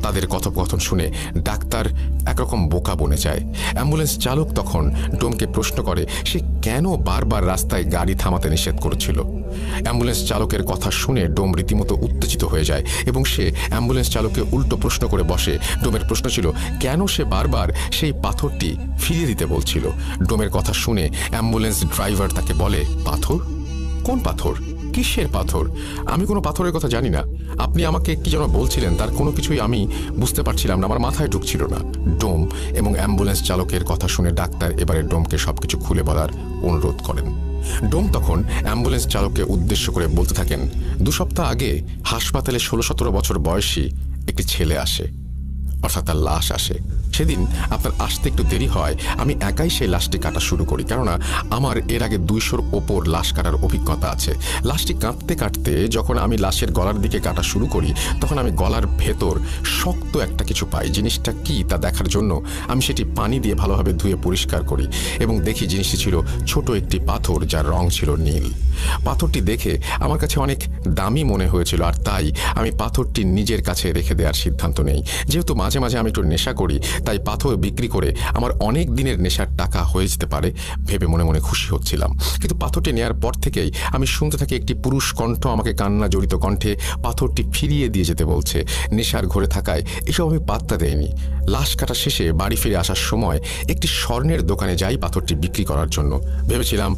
তাদের কথোপকথন শুনে ডাক্তার একরকম বোকা বনে যায়। অ্যাম্বুলেন্স চালক তখন ডোমকে প্রশ্ন করে সে কেন বারবার রাস্তায় গাড়ি থামাতে নিষেধ করেছিল। অ্যাম্বুলেন্স চালকের কথা শুনে ডোম রীতিমতো উত্তেজিত হয়ে যায় এবং সে অ্যাম্বুলেন্স চালককে উল্টো প্রশ্ন করে বসে। ডোমের প্রশ্ন ছিল কেন সে বারবার সেই পাথরটি ফিরিয়ে দিতে বলছিল। ডোমের কথা শুনে অ্যাম্বুলেন্স ড্রাইভার তাকে বলে পাথর? কোন পাথর? কিসের পাথর? আমি কোনো পাথরের কথা জানি না। আপনি আমাকে কি যেন বলছিলেন তার কোনো কিছুই আমি বুঝতে পারছিলাম না, আমার মাথায় ঢুকছিল না। ডোম এবং অ্যাম্বুলেন্স চালকের কথা শুনে ডাক্তার এবারে ডোমকে সবকিছু খুলে বলার অনুরোধ করেন। ডোম তখন অ্যাম্বুলেন্স চালককে উদ্দেশ্য করে বলতে থাকেন 2 সপ্তাহ আগে হাসপাতালে 16-17 বছর বয়সী একটি ছেলে আসে, অর্থাৎ তার লাশ আসে। সেদিন আপনার আসতে একটু দেরি হয়। আমি একাই সেই লাশটি কাটা শুরু করি, কেননা আমার এর আগে 200-র ওপর লাশ কাটার অভিজ্ঞতা আছে। লাশটি কাটতে কাটতে যখন আমি লাশের গলার দিকে কাটা শুরু করি, তখন আমি গলার ভেতর শক্ত একটা কিছু পাই। জিনিসটা কি তা দেখার জন্য আমি সেটি পানি দিয়ে ভালোভাবে ধুয়ে পরিষ্কার করি এবং দেখি জিনিসটি ছিল ছোট একটি পাথর, যার রং ছিল নীল। পাথরটি দেখে আমার কাছে অনেক দামি মনে হয়েছিল, আর তাই আমি পাথরটি নিজের কাছে রেখে দেওয়ার সিদ্ধান্ত নেই। যেহেতু মাঝে মাঝে আমি একটু নেশা করি, তাই পাথর বিক্রি করে আমার অনেক দিনের নেশার টাকা হয়ে যেতে পারে ভেবে মনে মনে খুশি হচ্ছিলাম। কিন্তু পাথরটি নেয়ার পর থেকেই আমি শুনতে থাকি একটি পুরুষ কণ্ঠ আমাকে কান্না জড়িত কণ্ঠে পাথরটি ফিরিয়ে দিয়ে যেতে বলছে। নেশার ঘরে থাকায় এসব আমি পাত্তা দেইনি। লাশ কাটা শেষে বাড়ি ফিরে আসার সময় একটি স্বর্ণের দোকানে যাই পাথরটি বিক্রি করার জন্য। ভেবেছিলাম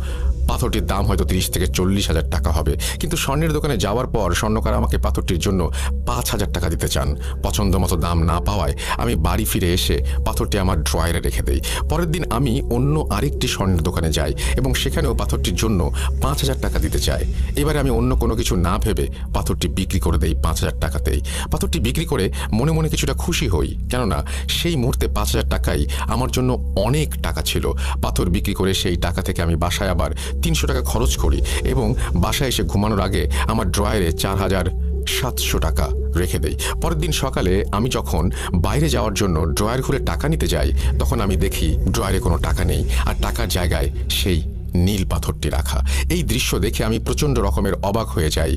পাথরটির দাম হয়তো 30 থেকে 40,000 টাকা হবে, কিন্তু স্বর্ণের দোকানে যাওয়ার পর স্বর্ণকার আমাকে পাথরটির জন্য 5,000 টাকা দিতে চান। পছন্দ মতো দাম না পাওয়ায় আমি বাড়ি ফিরে এসে পাথরটি আমার ড্রয়ারে রেখে দেই। পরের দিন আমি অন্য আরেকটি স্বর্ণের দোকানে যাই এবং সেখানেও পাথরটির জন্য 5,000 টাকা দিতে চাই। এবারে আমি অন্য কোনো কিছু না ভেবে পাথরটি বিক্রি করে দেই 5,000 টাকাতেই। পাথরটি বিক্রি করে মনে মনে কিছুটা খুশি হই, কেননা সেই মুহূর্তে 5,000 টাকাই আমার জন্য অনেক টাকা ছিল। পাথর বিক্রি করে সেই টাকা থেকে আমি বাসায় আবার 300 টাকা খরচ করি এবং বাসায় এসে ঘুমানোর আগে আমার ড্রয়ারে 4,700 টাকা রেখে দেই। পরের দিন সকালে আমি যখন বাইরে যাওয়ার জন্য ড্রয়ার খুলে টাকা নিতে যাই, তখন আমি দেখি ড্রয়ারে কোনো টাকা নেই, আর টাকার জায়গায় সেই নীল পাথরটি রাখা। এই দৃশ্য দেখে আমি প্রচণ্ড রকমের অবাক হয়ে যাই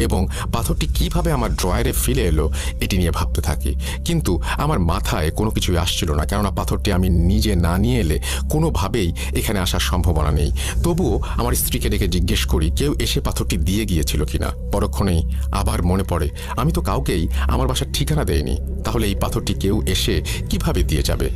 এবং পাথরটি কিভাবে আমার ড্রয়ারে ফিরে এলো এটি নিয়ে ভাবতে থাকি। কিন্তু আমার মাথায় কোনো কিছুই আসছিল না, কেননা পাথরটি আমি নিজে না নিয়ে এলে কোনোভাবেই এখানে আসার সম্ভাবনা নেই। তবুও আমার স্ত্রীকে ডেকে জিজ্ঞেস করি কেউ এসে পাথরটি দিয়ে গিয়েছিল কিনা। পরক্ষণেই আবার মনে পড়ে আমি তো কাউকেই আমার বাসার ঠিকানা দেইনি, তাহলে এই পাথরটি কেউ এসে কিভাবে দিয়ে যাবে।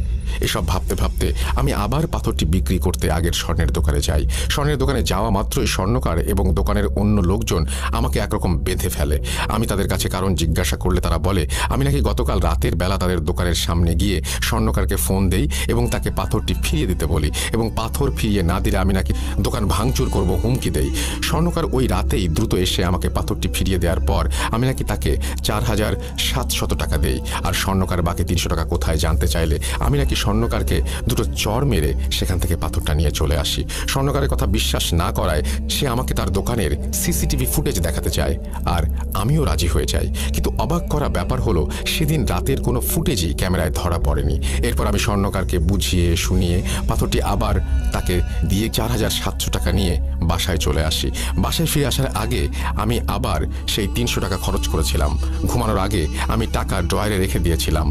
এসব ভাবতে ভাবতে আমি আবার পাথরটি বিক্রি করতে আগের স্বর্ণের দোকানে যাই। স্বর্ণের দোকানে যাওয়া মাত্রই স্বর্ণকার এবং দোকানের অন্য লোকজন আমাকে একরকম বেঁধে ফেলে। আমি তাদের কাছে কারণ জিজ্ঞাসা করলে তারা বলে আমি নাকি গতকাল রাতের বেলা তাদের দোকানের সামনে গিয়ে স্বর্ণকারকে ফোন দেই এবং তাকে পাথরটি ফিরিয়ে দিতে বলি, এবং পাথর ফিরিয়ে না দিলে আমি নাকি দোকান ভাঙচুর করব হুমকি দেই। স্বর্ণকার ওই রাতেই দ্রুত এসে আমাকে পাথরটি ফিরিয়ে দেওয়ার পর আমি নাকি তাকে 4,700 টাকা দেই, আর স্বর্ণকার বাকি 300 টাকা কোথায় জানতে চাইলে আমি নাকি স্বর্ণকারকে দুটো চড় মেরে সেখান থেকে পাথরটা নিয়ে চলে আসি। স্বর্ণকারের কথা বিশ্বাস না করায় সে আমাকে তার দোকানের সিসিটিভি ফুটেজ দেখাতে চায়, আর আমিও রাজি হয়ে যাই। কিন্তু অবাক করা ব্যাপার হলো সেদিন রাতের কোনো ফুটেজই ক্যামেরায় ধরা পড়েনি। এরপর আমি স্বর্ণকারকে বুঝিয়ে শুনিয়ে পাথরটি আবার তাকে দিয়ে 4,700 টাকা নিয়ে বাসায় চলে আসি। বাসায় ফিরে আসার আগে আমি আবার সেই 300 টাকা খরচ করেছিলাম। ঘুমানোর আগে আমি টাকা ড্রয়ারে রেখে দিয়েছিলাম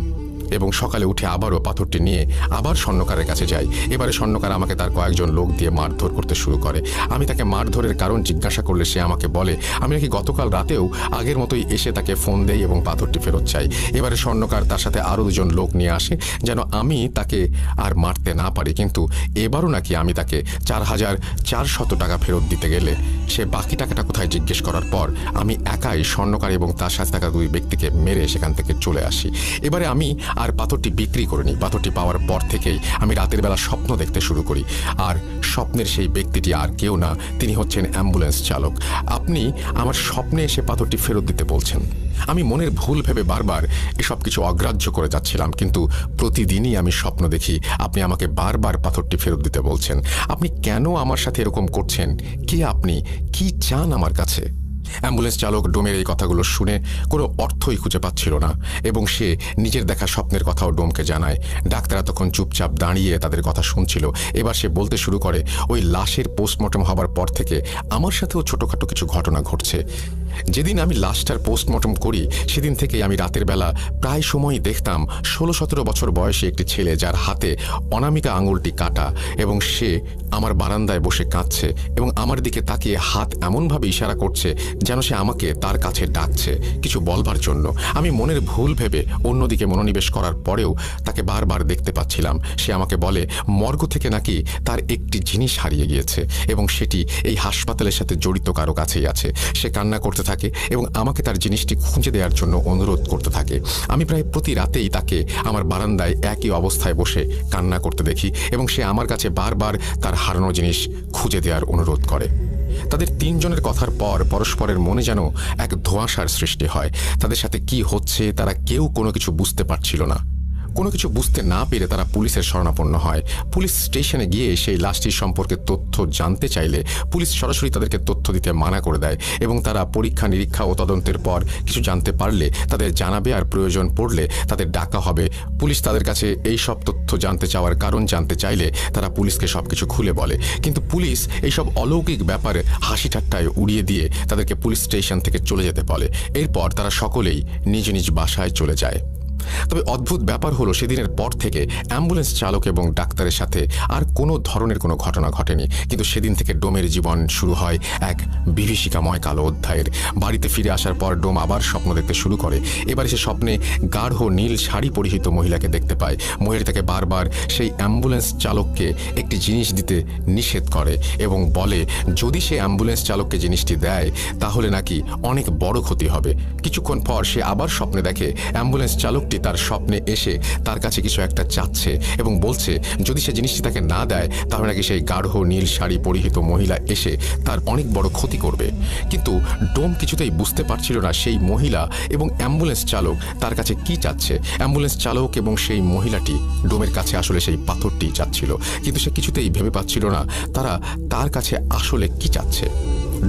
এবং সকালে উঠে আবারও পাথরটি নিয়ে আবার স্বর্ণকারের কাছে যাই। এবারে স্বর্ণকার আমাকে তার কয়েকজন লোক দিয়ে মারধর করতে শুরু করে। আমি তাকে মারধরের কারণ জিজ্ঞাসা করলে সে আমাকে বলে আমি নাকি গতকাল রাতেও আগের মতোই এসে তাকে ফোন দেই এবং পাথরটি ফেরত চাই। এবারে স্বর্ণকার তার সাথে আরও 2জন লোক নিয়ে আসে যেন আমি তাকে আর মারতে না পারি, কিন্তু এবারও নাকি আমি তাকে 4,400 টাকা ফেরত দিতে গেলে সে বাকি টাকাটা কোথায় জিজ্ঞেস করার পর আমি একাই স্বর্ণকার এবং তার সাথে থাকা 2 ব্যক্তিকে মেরে সেখান থেকে চলে আসি। এবারে আমি আর পাথরটি বিক্রি করিনি। পাথরটি পাওয়ার পর থেকেই আমি রাতের বেলা স্বপ্ন দেখতে শুরু করি, আর স্বপ্নের সেই ব্যক্তিটি আর কেউ না, তিনি হচ্ছেন অ্যাম্বুলেন্স চালক। আপনি আমার স্বপ্নে এসে পাথরটি ফেরত দিতে বলছেন। আমি মনের ভুল ভেবে বারবার এসব কিছু অগ্রাহ্য করে যাচ্ছিলাম, কিন্তু প্রতিদিনই আমি স্বপ্ন দেখি আপনি আমাকে বারবার পাথরটি ফেরত দিতে বলছেন। আপনি কেন আমার সাথে এরকম করছেন? কে আপনি? কি চান আমার কাছে? অ্যাম্বুলেন্স চালক ডোমের এই কথাগুলো শুনে কোনো অর্থই খুঁজে পাচ্ছিল না এবং সে নিজের দেখা স্বপ্নের কথাও ডোমকে জানায়। ডাক্তাররা তখন চুপচাপ দাঁড়িয়ে তাদের কথা শুনছিল। এবার সে বলতে শুরু করে ওই লাশের পোস্টমর্টম হবার পর থেকে আমার সাথেও ছোটোখাটো কিছু ঘটনা ঘটছে। যেদিন আমি লাশটার পোস্টমর্টম করি সেদিন থেকেই আমি রাতের বেলা প্রায় সময়ই দেখতাম 16-17 বছর বয়সী একটি ছেলে, যার হাতে অনামিকা আঙুলটি কাটা, এবং সে আমার বারান্দায় বসে কাঁদছে এবং আমার দিকে তাকিয়ে হাত এমনভাবে ইশারা করছে যেন সে আমাকে তার কাছে ডাকছে কিছু বলবার জন্য। আমি মনের ভুল ভেবে অন্যদিকে মনোনিবেশ করার পরেও তাকে বারবার দেখতে পাচ্ছিলাম। সে আমাকে বলে মর্গ থেকে নাকি তার একটি জিনিস হারিয়ে গিয়েছে এবং সেটি এই হাসপাতালের সাথে জড়িত কারো কাছেই আছে। সে কান্না করতে থাকে এবং আমাকে তার জিনিসটি খুঁজে দেওয়ার জন্য অনুরোধ করতে থাকে। আমি প্রায় প্রতি রাতেই তাকে আমার বারান্দায় একই অবস্থায় বসে কান্না করতে দেখি এবং সে আমার কাছে বারবার তার হারানো জিনিস খুঁজে দেওয়ার অনুরোধ করে। তাদের 3 জনের কথার পর পরস্পরের মনে যেন এক ধোঁয়াশার সৃষ্টি হয়। তাদের সাথে কি হচ্ছে তারা কেউ কোনো কিছু বুঝতে পারছিল না। কোনো কিছু বুঝতে না পেরে তারা পুলিশের শরণাপন্ন হয়। পুলিশ স্টেশনে গিয়ে সেই লাশটির সম্পর্কে তথ্য জানতে চাইলে পুলিশ সরাসরি তাদেরকে তথ্য দিতে মানা করে দেয় এবং তারা পরীক্ষা নিরীক্ষা ও তদন্তের পর কিছু জানতে পারলে তাদের জানাবে, আর প্রয়োজন পড়লে তাদের ডাকা হবে। পুলিশ তাদের কাছে এই সব তথ্য জানতে চাওয়ার কারণ জানতে চাইলে তারা পুলিশকে সবকিছু খুলে বলে, কিন্তু পুলিশ এইসব অলৌকিক ব্যাপারে হাসি ঠাট্টায় উড়িয়ে দিয়ে তাদেরকে পুলিশ স্টেশন থেকে চলে যেতে বলে। এরপর তারা সকলেই নিজ নিজ বাসায় চলে যায়। তবে অদ্ভুত ব্যাপার হলো, সেদিনের পর থেকে অ্যাম্বুলেন্স চালক এবং ডাক্তারের সাথে আর কোনো ধরনের কোনো ঘটনা ঘটেনি, কিন্তু সেদিন থেকে ডোমের জীবন শুরু হয় এক বিভীষিকাময় কালো অধ্যায়ের। বাড়িতে ফিরে আসার পর ডোম আবার স্বপ্ন দেখতে শুরু করে। এবারে সে স্বপ্নে গাঢ় নীল শাড়ি পরিহিত মহিলাকে দেখতে পায়। মহিলা তাকে বারবার সেই অ্যাম্বুলেন্স চালককে একটি জিনিস দিতে নিষেধ করে এবং বলে যদি সে অ্যাম্বুলেন্স চালককে জিনিসটি দেয় তাহলে নাকি অনেক বড় ক্ষতি হবে। কিছুক্ষণ পর সে আবার স্বপ্নে দেখে অ্যাম্বুলেন্স চালক তার স্বপ্নে এসে তার কাছে কিছু একটা চাচ্ছে এবং বলছে যদি সে জিনিসটি তাকে না দেয় তাহলে নাকি সেই গাঢ় নীল শাড়ি পরিহিত মহিলা এসে তার অনেক বড় ক্ষতি করবে। কিন্তু ডোম কিছুতেই বুঝতে পারছিল না সেই মহিলা এবং অ্যাম্বুলেন্স চালক তার কাছে কি চাচ্ছে। অ্যাম্বুলেন্স চালক এবং সেই মহিলাটি ডোমের কাছে আসলে সেই পাথরটি চাচ্ছিল, কিন্তু সে কিছুতেই ভেবে পাচ্ছিল না তারা তার কাছে আসলে কি চাচ্ছে।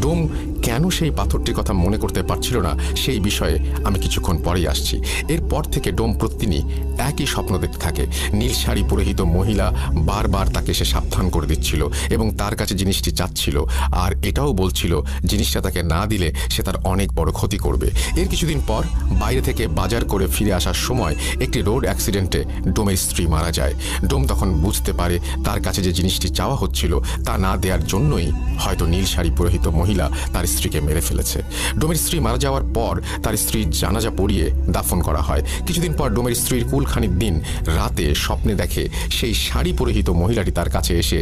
ডোম কেন সেই পাথরটির কথা মনে করতে পারছিল না সেই বিষয়ে আমি কিছুক্ষণ পরেই আসছি। এরপর থেকে ডোম প্রতিদিনই একই স্বপ্ন দেখতে থাকে। নীল শাড়ি পরিহিত মহিলা বারবার তাকে সে সাবধান করে দিচ্ছিল এবং তার কাছে জিনিসটি চাচ্ছিল, আর এটাও বলছিল জিনিসটা তাকে না দিলে সে তার অনেক বড় ক্ষতি করবে। এর কিছুদিন পর বাইরে থেকে বাজার করে ফিরে আসার সময় একটি রোড অ্যাক্সিডেন্টে ডোমের স্ত্রী মারা যায়। ডোম তখন বুঝতে পারে তার কাছে যে জিনিসটি চাওয়া হচ্ছিল তা না দেওয়ার জন্যই হয়তো নীল শাড়ি পরিহিত মহিলা তার স্ত্রীকে মেরে ফেলেছে। ডোমের স্ত্রী মারা যাওয়ার পর তার স্ত্রীর জানাজা পড়িয়ে দাফন করা হয়। কিছুদিন পর ডোমের স্ত্রীর কুলখানির দিন রাতে স্বপ্নে দেখে সেই শাড়ি পরিহিত মহিলাটি তার কাছে এসে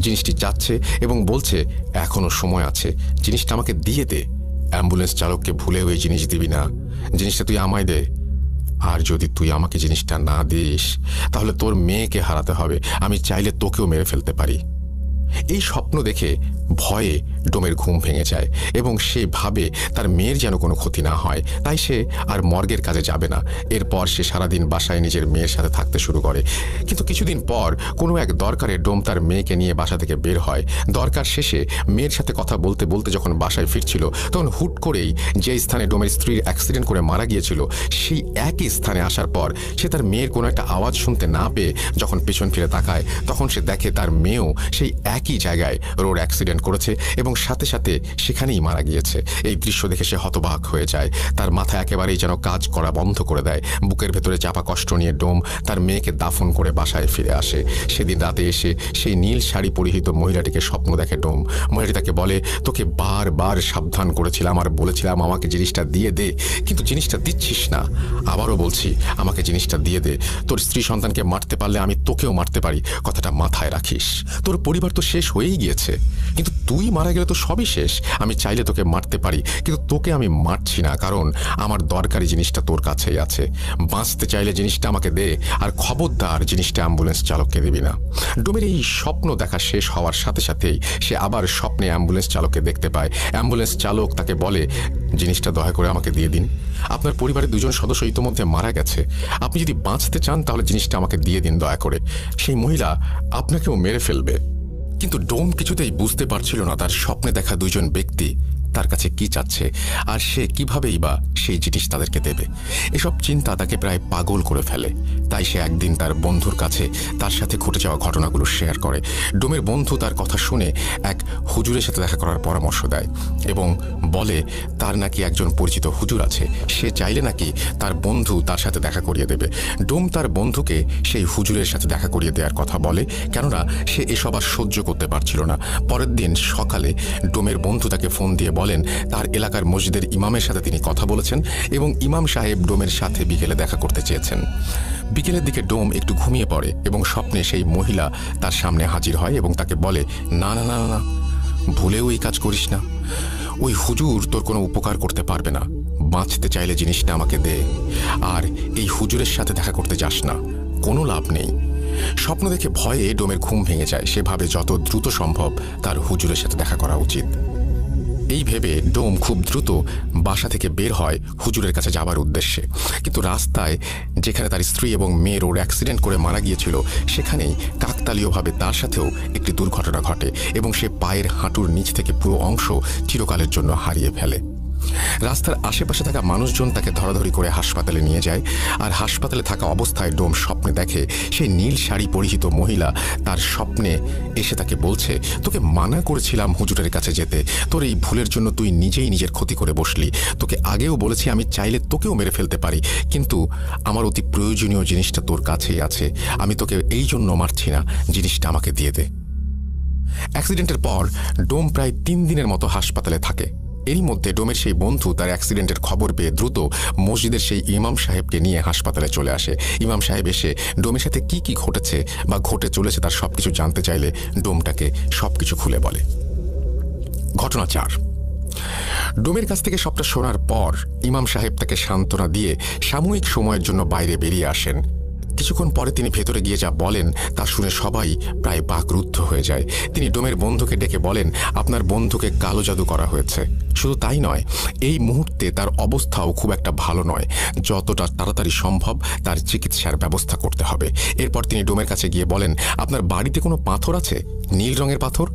জিনিসটি চাচ্ছে এবং বলছে এখনো সময় আছে, জিনিসটা আমাকে দিয়ে দে। অ্যাম্বুলেন্স চালককে ভুলেও এই জিনিস দিবি না, জিনিসটা তুই আমায় দে। আর যদি তুই আমাকে জিনিসটা না দিস তাহলে তোর মেয়েকে হারাতে হবে, আমি চাইলে তোকেও মেরে ফেলতে পারি। এই স্বপ্ন দেখে ভয়ে ডোমের ঘুম ভেঙে যায় এবং সে ভাবে তার মেয়ের যেন কোনো ক্ষতি না হয়, তাই সে আর মর্গের কাজে যাবে না। এরপর সে সারাদিন বাসায় নিজের মেয়ের সাথে থাকতে শুরু করে। কিন্তু কিছুদিন পর কোনো এক দরকারে ডোম তার মেয়েকে নিয়ে বাসা থেকে বের হয়। দরকার শেষে মেয়ের সাথে কথা বলতে বলতে যখন বাসায় ফিরছিল তখন হুট করেই যে স্থানে ডোমের স্ত্রীর অ্যাক্সিডেন্ট করে মারা গিয়েছিল সেই একই স্থানে আসার পর সে তার মেয়ের কোনো একটা আওয়াজ শুনতে না পেয়ে যখন পেছন ফিরে তাকায় তখন সে দেখে তার মেয়েও সেই একই জায়গায় রোড অ্যাক্সিডেন্ট করেছে এবং সাথে সাথে সেখানেই মারা গিয়েছে। এই দৃশ্য দেখে সে হতবাক হয়ে যায়। তার মাথা একেবারেই যেন কাজ করা বন্ধ করে দেয়। বুকের ভেতরে চাপা কষ্ট নিয়ে ডোম তার মেয়েকে দাফন করে বাসায় ফিরে আসে। সেদিন রাতে এসে সেই নীল শাড়ি পরিহিত মহিলাটিকে স্বপ্ন দেখে ডোম। মহিলাটি তাকে বলে তোকে বারবার সাবধান করেছিলাম আর বলেছিলাম আমাকে জিনিসটা দিয়ে দে, কিন্তু জিনিসটা দিচ্ছিস না। আবারও বলছি আমাকে জিনিসটা দিয়ে দে। তোর স্ত্রী সন্তানকে মারতে পারলে আমি তোকেও মারতে পারি, কথাটা মাথায় রাখিস। তোর পরিবার তো শেষ হয়েই গিয়েছে, কিন্তু তুই মারা গেলে তো সবই শেষ। আমি চাইলে তোকে মারতে পারি, কিন্তু তোকে আমি মারছি না, কারণ আমার দরকারি জিনিসটা তোর কাছেই আছে। বাঁচতে চাইলে জিনিসটা আমাকে দে, আর খবরদার জিনিসটা অ্যাম্বুলেন্স চালককে দিবি না। ডোমের এই স্বপ্ন দেখা শেষ হওয়ার সাথে সাথেই সে আবার স্বপ্নে অ্যাম্বুলেন্স চালককে দেখতে পায়। অ্যাম্বুলেন্স চালক তাকে বলে জিনিসটা দয়া করে আমাকে দিয়ে দিন, আপনার পরিবারের দুজন সদস্য ইতোমধ্যে মারা গেছে, আপনি যদি বাঁচতে চান তাহলে জিনিসটা আমাকে দিয়ে দিন দয়া করে, সেই মহিলা আপনাকেও মেরে ফেলবে। কিন্তু ডোম কিছুতেই বুঝতে পারছিল না তার স্বপ্নে দেখা দুজন ব্যক্তি তার কাছে কি চাচ্ছে আর সে কিভাবেই বা সেই জিনিস তাদেরকে দেবে। এসব চিন্তা তাকে প্রায় পাগল করে ফেলে। তাই সে একদিন তার বন্ধুর কাছে তার সাথে ঘটে যাওয়া ঘটনাগুলো শেয়ার করে। ডোমের বন্ধু তার কথা শুনে এক হুজুরের সাথে দেখা করার পরামর্শ দেয় এবং বলে তার নাকি একজন পরিচিত হুজুর আছে, সে চাইলে নাকি তার বন্ধু তার সাথে দেখা করিয়ে দেবে। ডোম তার বন্ধুকে সেই হুজুরের সাথে দেখা করিয়ে দেওয়ার কথা বলে, কেননা সে এসব আর সহ্য করতে পারছিল না। পরের দিন সকালে ডোমের বন্ধু তাকে ফোন দিয়ে বলেন তার এলাকার মসজিদের ইমামের সাথে তিনি কথা বলেছেন এবং ইমাম সাহেব ডোমের সাথে বিকেলে দেখা করতে চেয়েছেন। বিকেলের দিকে ডোম একটু ঘুমিয়ে পড়ে এবং স্বপ্নে সেই মহিলা তার সামনে হাজির হয় এবং তাকে বলে না না না না, ভুলেও এই কাজ করিস না, ওই হুজুর তোর কোনো উপকার করতে পারবে না, বাঁচতে চাইলে জিনিসটা আমাকে দে, আর এই হুজুরের সাথে দেখা করতে যাস না, কোনো লাভ নেই। স্বপ্ন দেখে ভয়ে ডোমের ঘুম ভেঙে যায়। সে ভাবে যত দ্রুত সম্ভব তার হুজুরের সাথে দেখা করা উচিত। এই ভেবে ডোম খুব দ্রুত বাসা থেকে বের হয় হুজুরের কাছে যাবার উদ্দেশ্যে। কিন্তু রাস্তায় যেখানে তার স্ত্রী এবং মেয়ে রোড অ্যাক্সিডেন্ট করে মারা গিয়েছিল, সেখানেই কাকতালীয়ভাবে তার সাথেও একটি দুর্ঘটনা ঘটে এবং সে পায়ের হাঁটুর নিচ থেকে পুরো অংশ চিরকালের জন্য হারিয়ে ফেলে। রাস্তার আশেপাশে থাকা মানুষজন তাকে ধরাধরি করে হাসপাতালে নিয়ে যায়। আর হাসপাতালে থাকা অবস্থায় ডোম স্বপ্নে দেখে সেই নীল শাড়ি পরিহিত মহিলা তার স্বপ্নে এসে তাকে বলছে, তোকে মানা করেছিলাম হুজুরের কাছে যেতে, তোর এই ভুলের জন্য তুই নিজেই নিজের ক্ষতি করে বসলি। তোকে আগেও বলেছি আমি চাইলে তোকেও মেরে ফেলতে পারি, কিন্তু আমার অতি প্রয়োজনীয় জিনিসটা তোর কাছেই আছে, আমি তোকে এই জন্য মারছি না, জিনিসটা আমাকে দিয়ে দে। অ্যাক্সিডেন্টের পর ডোম প্রায় 3 দিনের মতো হাসপাতালে থাকে। এরই মধ্যে ডোমের সেই বন্ধু তার অ্যাক্সিডেন্টের খবর পেয়ে দ্রুত মসজিদের সেই ইমাম সাহেবকে নিয়ে হাসপাতালে চলে আসে। ইমাম সাহেব এসে ডোমের সাথে কি কি ঘটেছে বা ঘটে চলেছে তার সবকিছু জানতে চাইলে ডোমটাকে সবকিছু খুলে বলে। ঘটনা 4। ডোমের কাছ থেকে সবটা শোনার পর ইমাম সাহেব তাকে সান্ত্বনা দিয়ে সাময়িক সময়ের জন্য বাইরে বেরিয়ে আসেন। কিছুক্ষণ পরে তিনি ভেতরে গিয়ে যা বলেন তা শুনে সবাই প্রায় বাকরুদ্ধ হয়ে যায়। তিনি ডোমের বন্ধুকে ডেকে বলেন, আপনার বন্ধুকে কালো জাদু করা হয়েছে। শুধু তাই নয়, এই মুহূর্তে তার অবস্থাও খুব একটা ভালো নয়, যতটা তাড়াতাড়ি সম্ভব তার চিকিৎসার ব্যবস্থা করতে হবে। এরপর তিনি ডোমের কাছে গিয়ে বলেন, আপনার বাড়িতে কোনো পাথর আছে, নীল রঙের পাথর?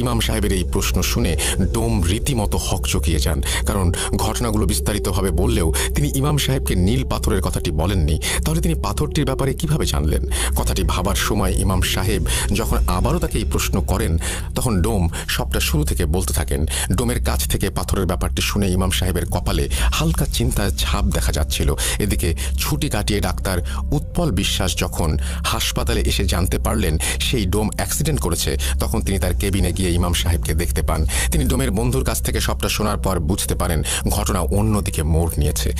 ইমাম সাহেবের এই প্রশ্ন শুনে ডোম রীতিমতো হকচকিয়ে যান, কারণ ঘটনাগুলো বিস্তারিতভাবে বললেও তিনি ইমাম সাহেবকে নীল পাথরের কথাটি বলেননি। তাহলে তিনি পাথরটির ব্যাপারে কিভাবে জানলেন? কথাটি ভাবার সময় ইমাম সাহেব যখন আবারও তাকে এই প্রশ্ন করেন, তখন ডোম সবটা শুরু থেকে বলতে থাকেন। ডোমের কাছ থেকে পাথরের ব্যাপারটি শুনে ইমাম সাহেবের কপালে হালকা চিন্তার ছাপ দেখা যাচ্ছিল। এদিকে ছুটি কাটিয়ে ডাক্তার উৎপল বিশ্বাস যখন হাসপাতালে এসে জানতে পারলেন সেই ডোম অ্যাক্সিডেন্ট করেছে, তখন তিনি তার কেবিনে গিয়ে ইমাম সাহেবকে দেখতে পান। তিনি ডোমের বন্ধুর কাছ থেকে সবটা শোনার পর বুঝতে পারেন ঘটনা অন্যদিকে মোড় নিয়েছে।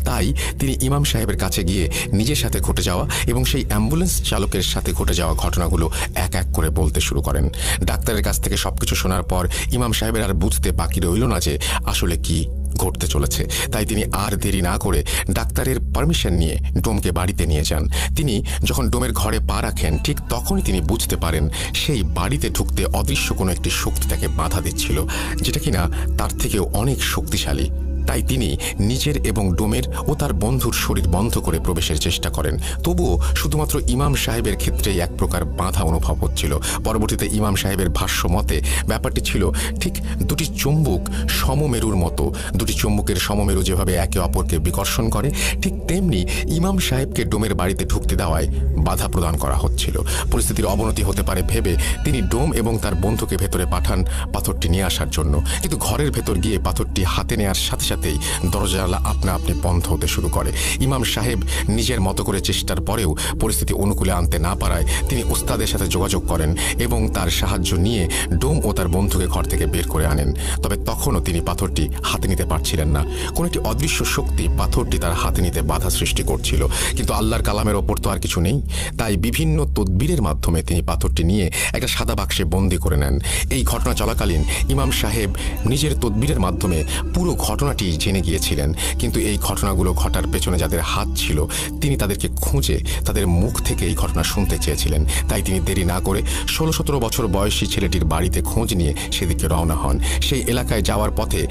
তাই তিনি ইমাম সাহেবের কাছে গিয়ে নিজের সাথে ঘটে যাওয়া এবং সেই অ্যাম্বুলেন্স চালকের সাথে ঘটে যাওয়া ঘটনাগুলো এক এক করে বলতে শুরু করেন। ডাক্তারের কাছ থেকে সবকিছু শোনার পর ইমাম সাহেবের আর বুঝতে বাকি রইল না যে আসলে কি ঘটতে চলেছে। তাই তিনি আর দেরি না করে ডাক্তারের পারমিশন নিয়ে ডোমকে বাড়িতে নিয়ে যান। তিনি যখন ডোমের ঘরে পা রাখেন, ঠিক তখনই তিনি বুঝতে পারেন সেই বাড়িতে ঢুকতে অদৃশ্য কোনো একটি শক্তি তাকে বাধা দিচ্ছিল, যেটা কিনা তার থেকেও অনেক শক্তিশালী। তাই তিনি নিজের এবং ডোমের ও তার বন্ধুর শরীর বন্ধ করে প্রবেশের চেষ্টা করেন। তবুও শুধুমাত্র ইমাম সাহেবের ক্ষেত্রেই এক প্রকার বাধা অনুভব হচ্ছিল। পরবর্তীতে ইমাম সাহেবের ভাষ্য মতে ব্যাপারটি ছিল ঠিক দুটি চুম্বক সমমেরুর মতো। দুটি চুম্বকের সমমেরু যেভাবে একে অপরকে বিকর্ষণ করে, ঠিক তেমনি ইমাম সাহেবকে ডোমের বাড়িতে ঢুকতে দেওয়ায় বাধা প্রদান করা হচ্ছিল। পরিস্থিতির অবনতি হতে পারে ভেবে তিনি ডোম এবং তার বন্ধুকে ভেতরে পাঠান পাথরটি নিয়ে আসার জন্য। কিন্তু ঘরের ভেতর গিয়ে পাথরটি হাতে নেওয়ার সাথে সাথেই দরজা আপনা আপনি বন্ধ হতে শুরু করে। ইমাম সাহেব নিজের মতো করে চেষ্টার পরেও পরিস্থিতি অনুকূলে আনতে না পারায় তিনি ওস্তাদের সাথে যোগাযোগ করেন এবং তার সাহায্য নিয়ে ডোম ও তার বন্ধুকে ঘর থেকে বের করে আনেন। তবে তখনও তিনি পাথরটি হাতে নিতে পারছিলেন না। কোনো একটি অদৃশ্য শক্তি পাথরটি তার হাতে নিতে বাধা সৃষ্টি করছিল। কিন্তু আল্লাহর কালামের ওপর তো আর কিছু নেই। তাই বিভিন্ন তদবিরের মাধ্যমে তিনি পাথরটি নিয়ে একটা সাদা বাক্সে বন্দি করে নেন। এই ঘটনা চলাকালীন ইমাম সাহেব নিজের তদবিরের মাধ্যমে পুরো ঘটনাটি জেনে গিয়েছিলেন। কিন্তু এই ঘটনাগুলো ঘটার পেছনে যাদের হাত ছিল, তিনি তাদেরকে খুঁজে তাদের মুখ থেকে এই ঘটনা শুনতে চেয়েছিলেন। তাই তিনি দেরি না করে 16-17 বছর বয়সী ছেলেটির বাড়িতে খোঁজ নিয়ে সেদিকে রওনা হন। সেই এলাকায় যাওয়ার পথে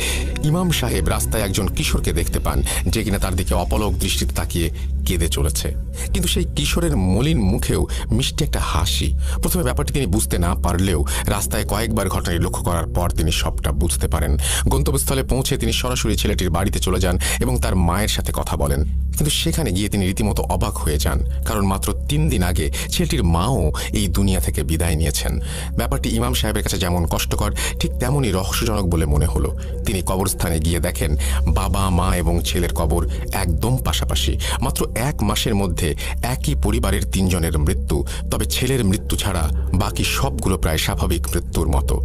ইমাম সাহেব রাস্তায় একজন কিশোরকে দেখতে পান, যে কিনা তার দিকে অপলক দৃষ্টিতে তাকিয়ে কেঁদে চলেছে। কিন্তু সেই কিশোরের মলিন মুখেও মিষ্টি একটা হাসি। প্রথমে ব্যাপারটি তিনি বুঝতে না পারলেও রাস্তায় কয়েকবার ঘটনাটি লক্ষ্য করার পর তিনি সবটা বুঝতে পারেন। গন্তব্যস্থলে পৌঁছে তিনি সরাসরি ছেলেটির বাড়িতে চলে যান এবং তার মায়ের সাথে কথা বলেন। কিন্তু সেখানে গিয়ে তিনি রীতিমতো অবাক হয়ে যান, কারণ মাত্র 3 দিন আগে ছেলেটির মাও এই দুনিয়া থেকে বিদায় নিয়েছেন। ব্যাপারটি ইমাম সাহেবের কাছে যেমন কষ্টকর, ঠিক তেমনই রহস্যজনক বলে মনে হলো। তিনি কবরস্থানে গিয়ে দেখেন বাবা, মা এবং ছেলের কবর একদম পাশাপাশি। মাত্র 1 মাসের মধ্যে একই পরিবারের 3 জনের মৃত্যু। তবে ছেলের মৃত্যু ছাড়া বাকি সবগুলো প্রায় স্বাভাবিক মৃত্যুর মতো।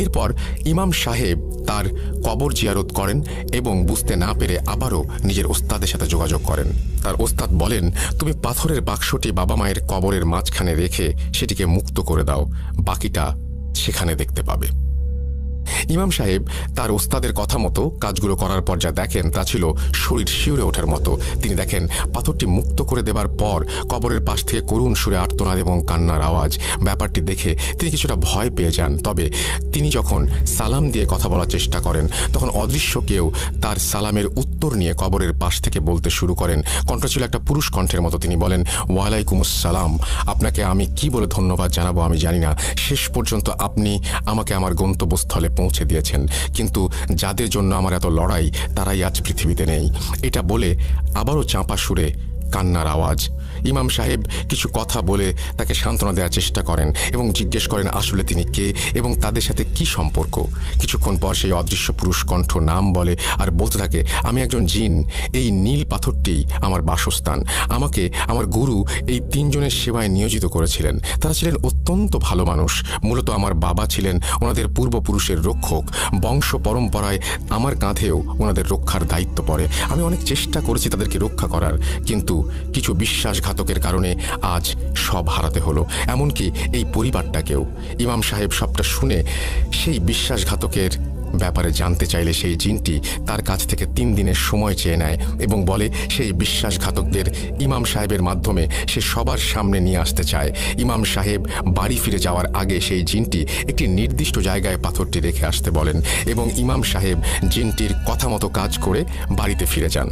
এরপর ইমাম সাহেব তার কবর জিয়ারত করেন এবং বুঝতে না পেরে আবারও নিজের ওস্তাদের সাথে যোগাযোগ করেন। তার ওস্তাদ বলেন, তুমি পাথরের বাক্সটি বাবা মায়ের কবরের মাঝখানে রেখে সেটিকে মুক্ত করে দাও, বাকিটা সেখানে দেখতে পাবে। ইমাম সাহেব তার ওস্তাদের কথা মতো কাজগুলো করার পর যা দেখেন তা ছিল শরীর শিউরে ওঠার মতো। তিনি দেখেন পাথরটি মুক্ত করে দেবার পর কবরের পাশ থেকে করুণ সুরে আর্তনাদ এবং কান্নার আওয়াজ। ব্যাপারটি দেখে তিনি কিছুটা ভয় পেয়ে যান। তবে তিনি যখন সালাম দিয়ে কথা বলার চেষ্টা করেন তখন অদৃশ্য কেউ তার সালামের উত্তর নিয়ে কবরের পাশ থেকে বলতে শুরু করেন। কণ্ঠ ছিল একটা পুরুষ কণ্ঠের মতো। তিনি বলেন, ওয়ালাইকুম আসসালাম। আপনাকে আমি কি বলে ধন্যবাদ জানাবো আমি জানি না। শেষ পর্যন্ত আপনি আমাকে আমার গন্তব্যস্থলে পৌঁছে দিয়েছেন, কিন্তু যাদের জন্য আমার এত লড়াই তারাই আজ পৃথিবীতে নেই। এটা বলে আবারও চাপা সুরে কান্নার আওয়াজ। ইমাম সাহেব কিছু কথা বলে তাকে সান্ত্বনা দেওয়ার চেষ্টা করেন এবং জিজ্ঞেস করেন আসলে তিনি কে এবং তাদের সাথে কি সম্পর্ক। কিছুক্ষণ পর সেই অদৃশ্য পুরুষ কণ্ঠ নাম বলে আর বলতে থাকে, আমি একজন জিন। এই নীল পাথরটি আমার বাসস্থান। আমাকে আমার গুরু এই 3 জনের সেবায় নিয়োজিত করেছিলেন। তারা ছিলেন অত্যন্ত ভালো মানুষ। মূলত আমার বাবা ছিলেন ওনাদের পূর্বপুরুষের রক্ষক। বংশ পরম্পরায় আমার কাঁধেও ওনাদের রক্ষার দায়িত্ব পড়ে। আমি অনেক চেষ্টা করেছি তাদেরকে রক্ষা করার, কিন্তু কিছু বিশ্বাসঘাতকের কারণে আজ সব হারাতে হলো, এমনকি এই পরিবারটাকেও। ইমাম সাহেব সবটা শুনে সেই বিশ্বাসঘাতকের ব্যাপারে জানতে চাইলে সেই জিনটি তার কাছ থেকে 3 দিনের সময় চেয়ে নেয় এবং বলে সেই বিশ্বাসঘাতকদের ইমাম সাহেবের মাধ্যমে সে সবার সামনে নিয়ে আসতে চায়। ইমাম সাহেব বাড়ি ফিরে যাওয়ার আগে সেই জিনটি একটি নির্দিষ্ট জায়গায় পাথরটি রেখে আসতে বলেন এবং ইমাম সাহেব জিনটির কথা মতো কাজ করে বাড়িতে ফিরে যান।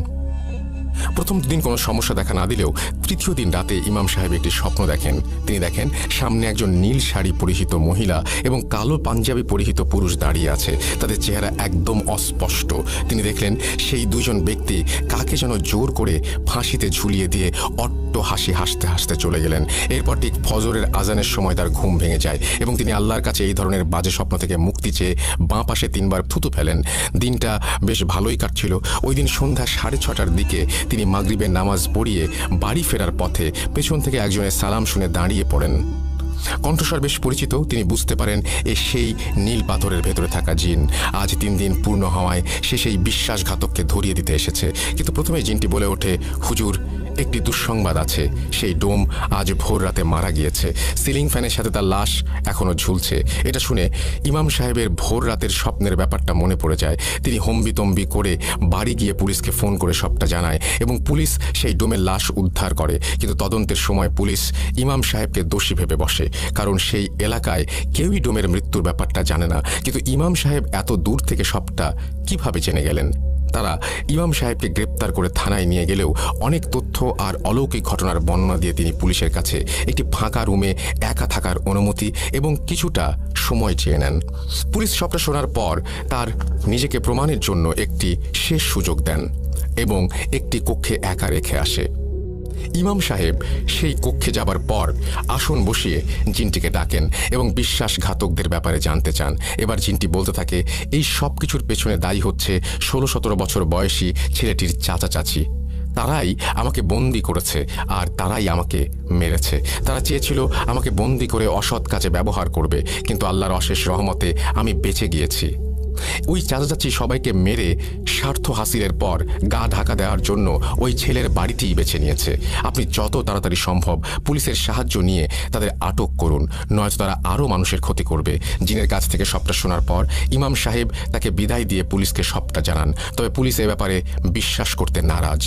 প্রথম দিন কোনো সমস্যা দেখা না দিলেও তৃতীয় দিন রাতে ইমাম সাহেব একটি স্বপ্ন দেখেন। তিনি দেখেন সামনে একজন নীল শাড়ি পরিহিত মহিলা এবং কালো পাঞ্জাবি পরিহিত পুরুষ দাঁড়িয়ে আছে। তাদের চেহারা একদম অস্পষ্ট। তিনি দেখলেন সেই 2 জন ব্যক্তি কাকে যেন জোর করে ফাঁসিতে ঝুলিয়ে দিয়ে অট্ট হাসি হাসতে হাসতে চলে গেলেন। এরপর ঠিক ফজরের আজানের সময় তার ঘুম ভেঙে যায় এবং তিনি আল্লাহর কাছে এই ধরনের বাজে স্বপ্ন থেকে মুক্তি চেয়ে বাঁ পাশে 3 বার থুতু ফেলেন। দিনটা বেশ ভালোই কাটছিল। ওই দিন সন্ধ্যা 6:30টার দিকে তিনি মাগরিবের নামাজ পড়িয়ে বাড়ি ফেরার পথে পেছন থেকে একজনের সালাম শুনে দাঁড়িয়ে পড়েন। কণ্ঠস্বর বেশ পরিচিত। তিনি বুঝতে পারেন সেই নীল পাথরের ভেতরে থাকা জিন। আজ 3 দিন পূর্ণ হওয়ায় সে সেই বিশ্বাসঘাতককে ধরিয়ে দিতে এসেছে। কিন্তু প্রথমে জিনটি বলে ওঠে, হুজুর, একটি দুঃসংবাদ আছে। সেই ডোম আজ ভোর রাতে মারা গিয়েছে। সিলিং ফ্যানের সাথে তার লাশ এখনও ঝুলছে। এটা শুনে ইমাম সাহেবের ভোর রাতের স্বপ্নের ব্যাপারটা মনে পড়ে যায়। তিনি হম্বিতম্বি করে বাড়ি গিয়ে পুলিশকে ফোন করে সবটা জানায় এবং পুলিশ সেই ডোমের লাশ উদ্ধার করে। কিন্তু তদন্তের সময় পুলিশ ইমাম সাহেবকে দোষী ভেবে বসে, কারণ সেই এলাকায় কেউই ডোমের মৃত্যুর ব্যাপারটা জানে না। কিন্তু ইমাম সাহেব এত দূর থেকে সবটা কিভাবে জেনে গেলেন? তারা ইমাম সাহেবকে গ্রেপ্তার করে থানায় নিয়ে গেলেও অনেক তথ্য আর অলৌকিক ঘটনার বর্ণনা দিয়ে তিনি পুলিশের কাছে একটি ফাঁকা রুমে একা থাকার অনুমতি এবং কিছুটা সময় চেয়ে নেন। পুলিশ সবটা শোনার পর তার নিজেকে প্রমাণের জন্য একটি শেষ সুযোগ দেন এবং একটি কক্ষে একা রেখে আসে। ইমাম সাহেব সেই কক্ষে যাবার পর আসন বসিয়ে জিনটিকে ডাকেন এবং বিশ্বাসঘাতকদের ব্যাপারে জানতে চান। এবার জিনটি বলতে থাকে, এই সব কিছুর পেছনে দায়ী হচ্ছে 16-17 বছর বয়সী ছেলেটির চাচা চাচি। তারাই আমাকে বন্দি করেছে আর তারাই আমাকে মেরেছে। তারা চেয়েছিল আমাকে বন্দি করে অসৎ কাজে ব্যবহার করবে, কিন্তু আল্লাহর অশেষ রহমতে আমি বেঁচে গিয়েছি। ওই চাচা চাচি সবাইকে মেরে স্বার্থ হাসিলের পর গা ঢাকা দেওয়ার জন্য ওই ছেলের বাড়িতেই বেছে নিয়েছে। আপনি যত তাড়াতাড়ি সম্ভব পুলিশের সাহায্য নিয়ে তাদের আটক করুন, নয়তো তারা আরও মানুষের ক্ষতি করবে। জিনের কাছ থেকে সবটা শোনার পর ইমাম সাহেব তাকে বিদায় দিয়ে পুলিশকে সবটা জানান। তবে পুলিশ এ ব্যাপারে বিশ্বাস করতে নারাজ।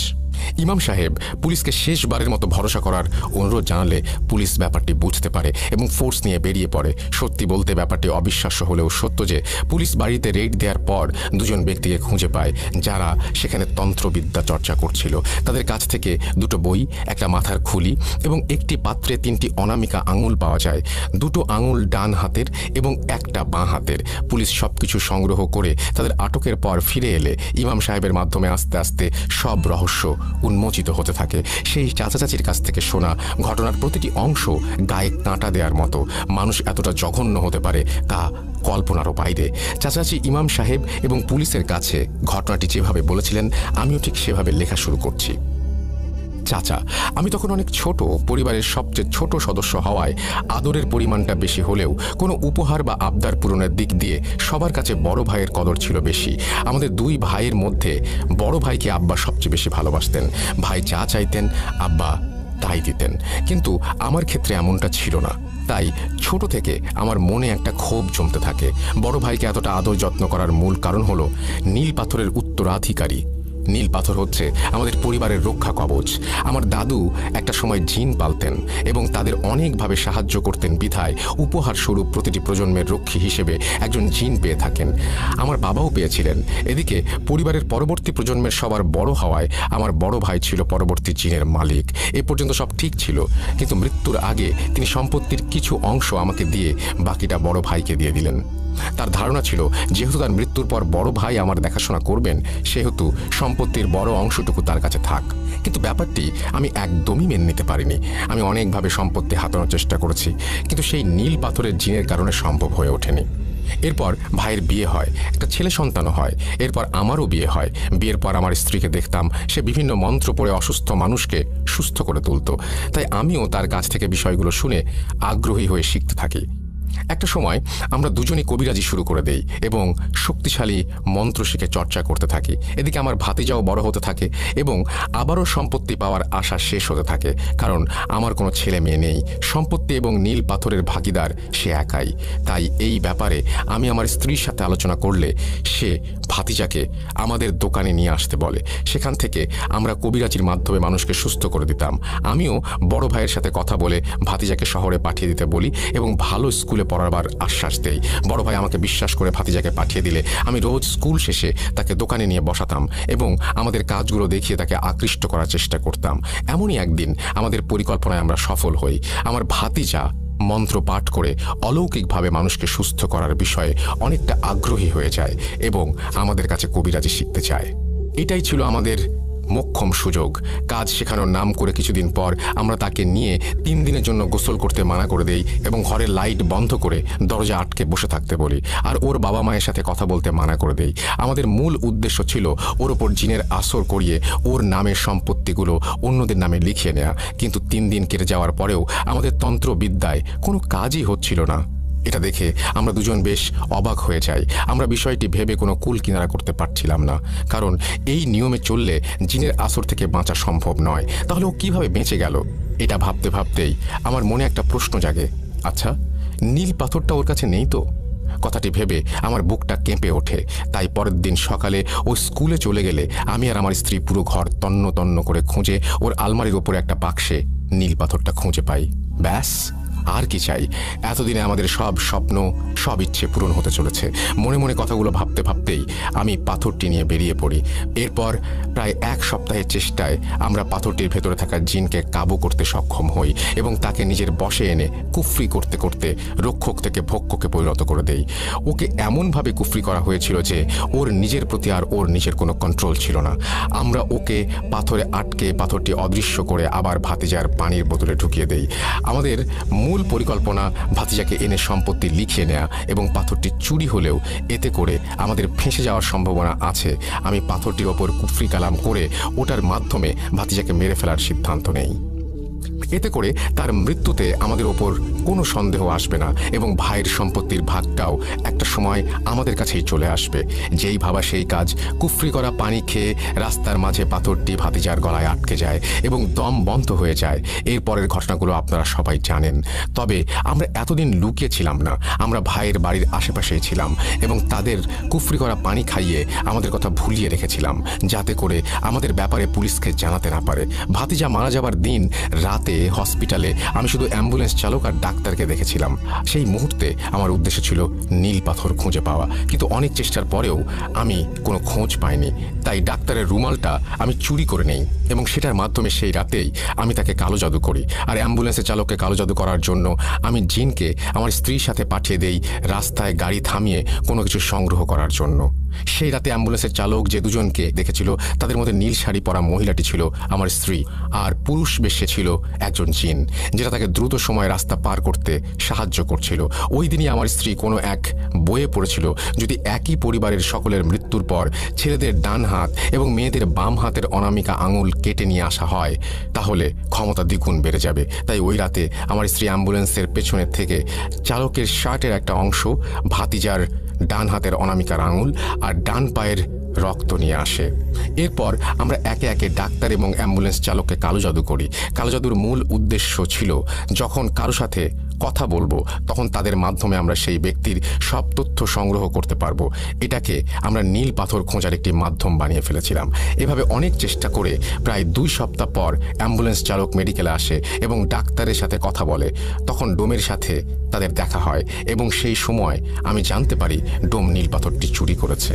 ইমাম সাহেব পুলিশকে শেষবারের মতো ভরসা করার অনুরোধ জানালে পুলিশ ব্যাপারটি বুঝতে পারে এবং ফোর্স নিয়ে বেরিয়ে পড়ে। সত্যি বলতে ব্যাপারটি অবিশ্বাস্য হলেও সত্য যে পুলিশ বাড়িতে রেড দেওয়ার পর 2 জন ব্যক্তিকে খুঁজে পায় যারা সেখানে তন্ত্রবিদ্যা চর্চা করছিল। তাদের কাছ থেকে 2টো বই, একটা মাথার খুলি এবং একটি পাত্রে 3টি অনামিকা আঙুল পাওয়া যায়। 2টো আঙুল ডান হাতের এবং একটা বাঁ হাতের। পুলিশ সবকিছু সংগ্রহ করে তাদের আটকের পর ফিরে এলে ইমাম সাহেবের মাধ্যমে আস্তে আস্তে সব রহস্য উন্মোচিত হতে থাকে। সেই চাচা চাচির কাছ থেকে শোনা ঘটনার প্রতিটি অংশ গায়ে কাঁটা দেওয়ার মতো। মানুষ এতটা জঘন্য হতে পারে তা কল্পনারও বাইরে। চাচাচি ইমাম সাহেব এবং পুলিশের কাছে ঘটনাটি যেভাবে বলেছিলেন আমিও ঠিক সেভাবে লেখা শুরু করছি। চাচা, আমি তখন অনেক ছোট, পরিবারের সবচেয়ে ছোট সদস্য হওয়ায় আদরের পরিমাণটা বেশি হলেও কোনো উপহার বা আবদার পূরণের দিক দিয়ে সবার কাছে বড় ভাইয়ের কদর ছিল বেশি। আমাদের 2 ভাইয়ের মধ্যে বড় ভাইকে আব্বা সবচেয়ে বেশি ভালোবাসতেন। ভাই যা চাইতেন আব্বা তাই দিতেন, কিন্তু আমার ক্ষেত্রে এমনটা ছিল না। তাই ছোট থেকে আমার মনে একটা ক্ষোভ জমতে থাকে। বড় ভাইকে এতটা আদর যত্ন করার মূল কারণ হলো নীল পাথরের উত্তরাধিকারী। নীল পাথর হচ্ছে আমাদের পরিবারের রক্ষা কবচ। আমার দাদু একটা সময় জিন পালতেন এবং তাদের অনেকভাবে সাহায্য করতেন বিধায় উপহার স্বরূপ প্রতিটি প্রজন্মের রক্ষী হিসেবে একজন জিন পেয়ে থাকেন। আমার বাবাও পেয়েছিলেন। এদিকে পরিবারের পরবর্তী প্রজন্মের সবার বড় হওয়ায় আমার বড় ভাই ছিল পরবর্তী জিনের মালিক। এ পর্যন্ত সব ঠিক ছিল, কিন্তু মৃত্যুর আগে তিনি সম্পত্তির কিছু অংশ আমাকে দিয়ে বাকিটা বড় ভাইকে দিয়ে দিলেন। তার ধারণা ছিল যেহেতু তার মৃত্যুর পর বড় ভাই আমার দেখাশোনা করবেন, সেহেতু সম্পত্তির বড় অংশটুকু তার কাছে থাক। কিন্তু ব্যাপারটি আমি একদমই মেনে নিতে পারিনি। আমি অনেকভাবে সম্পত্তি হাতানোর চেষ্টা করেছি, কিন্তু সেই নীল পাথরের জিনের কারণে সম্ভব হয়ে ওঠেনি। এরপর ভাইয়ের বিয়ে হয়, একটা ছেলে সন্তানও হয়। এরপর আমারও বিয়ে হয়। বিয়ের পর আমার স্ত্রীকে দেখতাম সে বিভিন্ন মন্ত্র পড়ে অসুস্থ মানুষকে সুস্থ করে তুলত। তাই আমিও তার কাছ থেকে বিষয়গুলো শুনে আগ্রহী হয়ে শিখতে থাকি। একটা সময় আমরা দুজনেই কবিরাজি শুরু করে দেই এবং শক্তিশালী মন্ত্র শিখে চর্চা করতে থাকি। এদিকে আমার ভাতিজাও বড় হতে থাকে এবং আবারও সম্পত্তি পাওয়ার আশা শেষ হতে থাকে, কারণ আমার কোনো ছেলে মেয়ে নেই। সম্পত্তি এবং নীল পাথরের ভাগিদার সে একাই। তাই এই ব্যাপারে আমি আমার স্ত্রীর সাথে আলোচনা করলে সে ভাতিজাকে আমাদের দোকানে নিয়ে আসতে বলে। সেখান থেকে আমরা কবিরাজির মাধ্যমে মানুষকে সুস্থ করে দিতাম। আমিও বড় ভাইয়ের সাথে কথা বলে ভাতিজাকে শহরে পাঠিয়ে দিতে বলি এবং ভালো স্কুলে পড়াবার আশ্বাস দেই। বড় ভাই আমাকে বিশ্বাস করে ভাতিজাকে পাঠিয়ে দিলে আমি রোজ স্কুল শেষে তাকে দোকানে নিয়ে বসাতাম এবং আমাদের কাজগুলো দেখিয়ে তাকে আকৃষ্ট করার চেষ্টা করতাম। এমনই একদিন আমাদের পরিকল্পনায় আমরা সফল হই। আমার ভাতিজা মন্ত্র পাঠ করে অলৌকিকভাবে মানুষকে সুস্থ করার বিষয়ে অনেকটা আগ্রহী হয়ে যায় এবং আমাদের কাছে কবিরাজি শিখতে চায়। এটাই ছিল আমাদের মোক্ষম সুযোগ। কাজ শেখানোর নাম করে কিছুদিন পর আমরা তাকে নিয়ে 3 দিনের জন্য গোসল করতে মানা করে দেই এবং ঘরের লাইট বন্ধ করে দরজা আটকে বসে থাকতে বলি, আর ওর বাবা মায়ের সাথে কথা বলতে মানা করে দেই। আমাদের মূল উদ্দেশ্য ছিল ওর ওপর জিনের আসর করিয়ে ওর নামের সম্পত্তিগুলো অন্যদের নামে লিখিয়ে নেওয়া। কিন্তু 3 দিন কেটে যাওয়ার পরেও আমাদের তন্ত্রবিদ্যায় কোনো কাজই হচ্ছিল না। এটা দেখে আমরা দুজন বেশ অবাক হয়ে যাই। আমরা বিষয়টি ভেবে কোনো কুল কিনারা করতে পারছিলাম না, কারণ এই নিয়মে চললে জিনের আসর থেকে বাঁচা সম্ভব নয়। তাহলে ও কিভাবে বেঁচে গেল? এটা ভাবতে ভাবতেই আমার মনে একটা প্রশ্ন জাগে, আচ্ছা নীল পাথরটা ওর কাছে নেই তো? কথাটি ভেবে আমার বুকটা কেঁপে ওঠে। তাই পরের দিন সকালে ও স্কুলে চলে গেলে আমি আর আমার স্ত্রী পুরো ঘর তন্ন তন্ন করে খুঁজে ওর আলমারির ওপরে একটা বাক্সে নীল পাথরটা খুঁজে পাই। ব্যাস, আর কি চাই? এতদিনে আমাদের সব স্বপ্ন, সব ইচ্ছে পূরণ হতে চলেছে। মনে মনে কথাগুলো ভাবতে ভাবতেই আমি পাথরটি নিয়ে বেরিয়ে পড়ি। এরপর প্রায় 1 সপ্তাহের চেষ্টায় আমরা পাথরটির ভেতরে থাকা জিনকে কাবু করতে সক্ষম হই এবং তাকে নিজের বশে এনে কুফরি করতে করতে রক্ষক থেকে ভক্ষকে পরিণত করে দেই। ওকে এমনভাবে কুফরি করা হয়েছিল যে ওর নিজের প্রতি আর ওর নিজের কোনো কন্ট্রোল ছিল না। আমরা ওকে পাথরে আটকে পাথরটি অদৃশ্য করে আবার ভাতিজার পানির বোতলে ঢুকিয়ে দেই। আমাদের মূল পরিকল্পনা ভাতিজাকে এনে সম্পত্তি লিখিয়ে নেয়া এবং পাথরটি চুরি হলেও এতে করে আমাদের ফেঁসে যাওয়ার সম্ভাবনা আছে। আমি পাথরটির ওপর কুফরি কালাম করে ওটার মাধ্যমে ভাতিজাকে মেরে ফেলার সিদ্ধান্ত নেই। এতে করে তার মৃত্যুতে আমাদের ওপর কোনো সন্দেহ আসবে না এবং ভাইয়ের সম্পত্তির ভাগটাও একটা সময় আমাদের কাছেই চলে আসবে। যেই ভাবা সেই কাজ। কুফরি করা পানি খেয়ে রাস্তার মাঝে পাথরটি ভাতিজার গলায় আটকে যায় এবং দম বন্ধ হয়ে যায়। এরপরের ঘটনাগুলো আপনারা সবাই জানেন। তবে আমরা এতদিন লুকিয়েছিলাম না। আমরা ভাইয়ের বাড়ির আশেপাশেই ছিলাম এবং তাদের কুফরি করা পানি খাইয়ে আমাদের কথা ভুলিয়ে রেখেছিলাম, যাতে করে আমাদের ব্যাপারে পুলিশকে জানাতে না পারে। ভাতিজা মারা যাবার দিন রাতে হসপিটালে আমি শুধু অ্যাম্বুলেন্স চালক আর ডাক্তারকে দেখেছিলাম। সেই মুহূর্তে আমার উদ্দেশ্য ছিল নীল পাথর খুঁজে পাওয়া, কিন্তু অনেক চেষ্টার পরেও আমি কোনো খোঁজ পাইনি। তাই ডাক্তারের রুমালটা আমি চুরি করে নেই এবং সেটার মাধ্যমে সেই রাতেই আমি তাকে কালো জাদু করি। আর অ্যাম্বুলেন্সের চালককে কালো জাদু করার জন্য আমি জিনকে আমার স্ত্রীর সাথে পাঠিয়ে দেই রাস্তায় গাড়ি থামিয়ে কোনো কিছু সংগ্রহ করার জন্য। সেই রাতে অ্যাম্বুলেন্সের চালক যে দুজনকে দেখেছিল তাদের মধ্যে নীল শাড়ি পরা মহিলাটি ছিল আমার স্ত্রী, আর পুরুষ বেশে ছিল একজন জিন, যেটা তাকে দ্রুত সময় রাস্তা পার করতে সাহায্য করছিল। ওই দিনই আমার স্ত্রী কোনো এক বইয়ে পড়েছিল যদি একই পরিবারের সকলের মৃত্যুর পর ছেলেদের ডান হাত এবং মেয়েদের বাম হাতের অনামিকা আঙুল কেটে নিয়ে আসা হয় তাহলে ক্ষমতা দ্বিগুণ বেড়ে যাবে। তাই ওই রাতে আমার স্ত্রী অ্যাম্বুলেন্সের পেছনের থেকে চালকের শার্টের একটা অংশ, ভাতিজার ডান হাতের অনামিকার আঙুল আর ডান পায়ের রক্ত নিয়ে আসে। এরপর আমরা একে একে ডাক্তার এবং অ্যাম্বুলেন্স চালককে কালো জাদু করি। কালো জাদুর মূল উদ্দেশ্য ছিল যখন কারো সাথে কথা বলবো তখন তাদের মাধ্যমে আমরা সেই ব্যক্তির সব তথ্য সংগ্রহ করতে পারবো। এটাকে আমরা নীল পাথর খোঁজার একটি মাধ্যম বানিয়ে ফেলেছিলাম। এভাবে অনেক চেষ্টা করে প্রায় 2 সপ্তাহ পর অ্যাম্বুলেন্স চালক মেডিকেলে আসে এবং ডাক্তারের সাথে কথা বলে। তখন ডোমের সাথে তাদের দেখা হয় এবং সেই সময় আমি জানতে পারি ডোম নীল পাথরটি চুরি করেছে।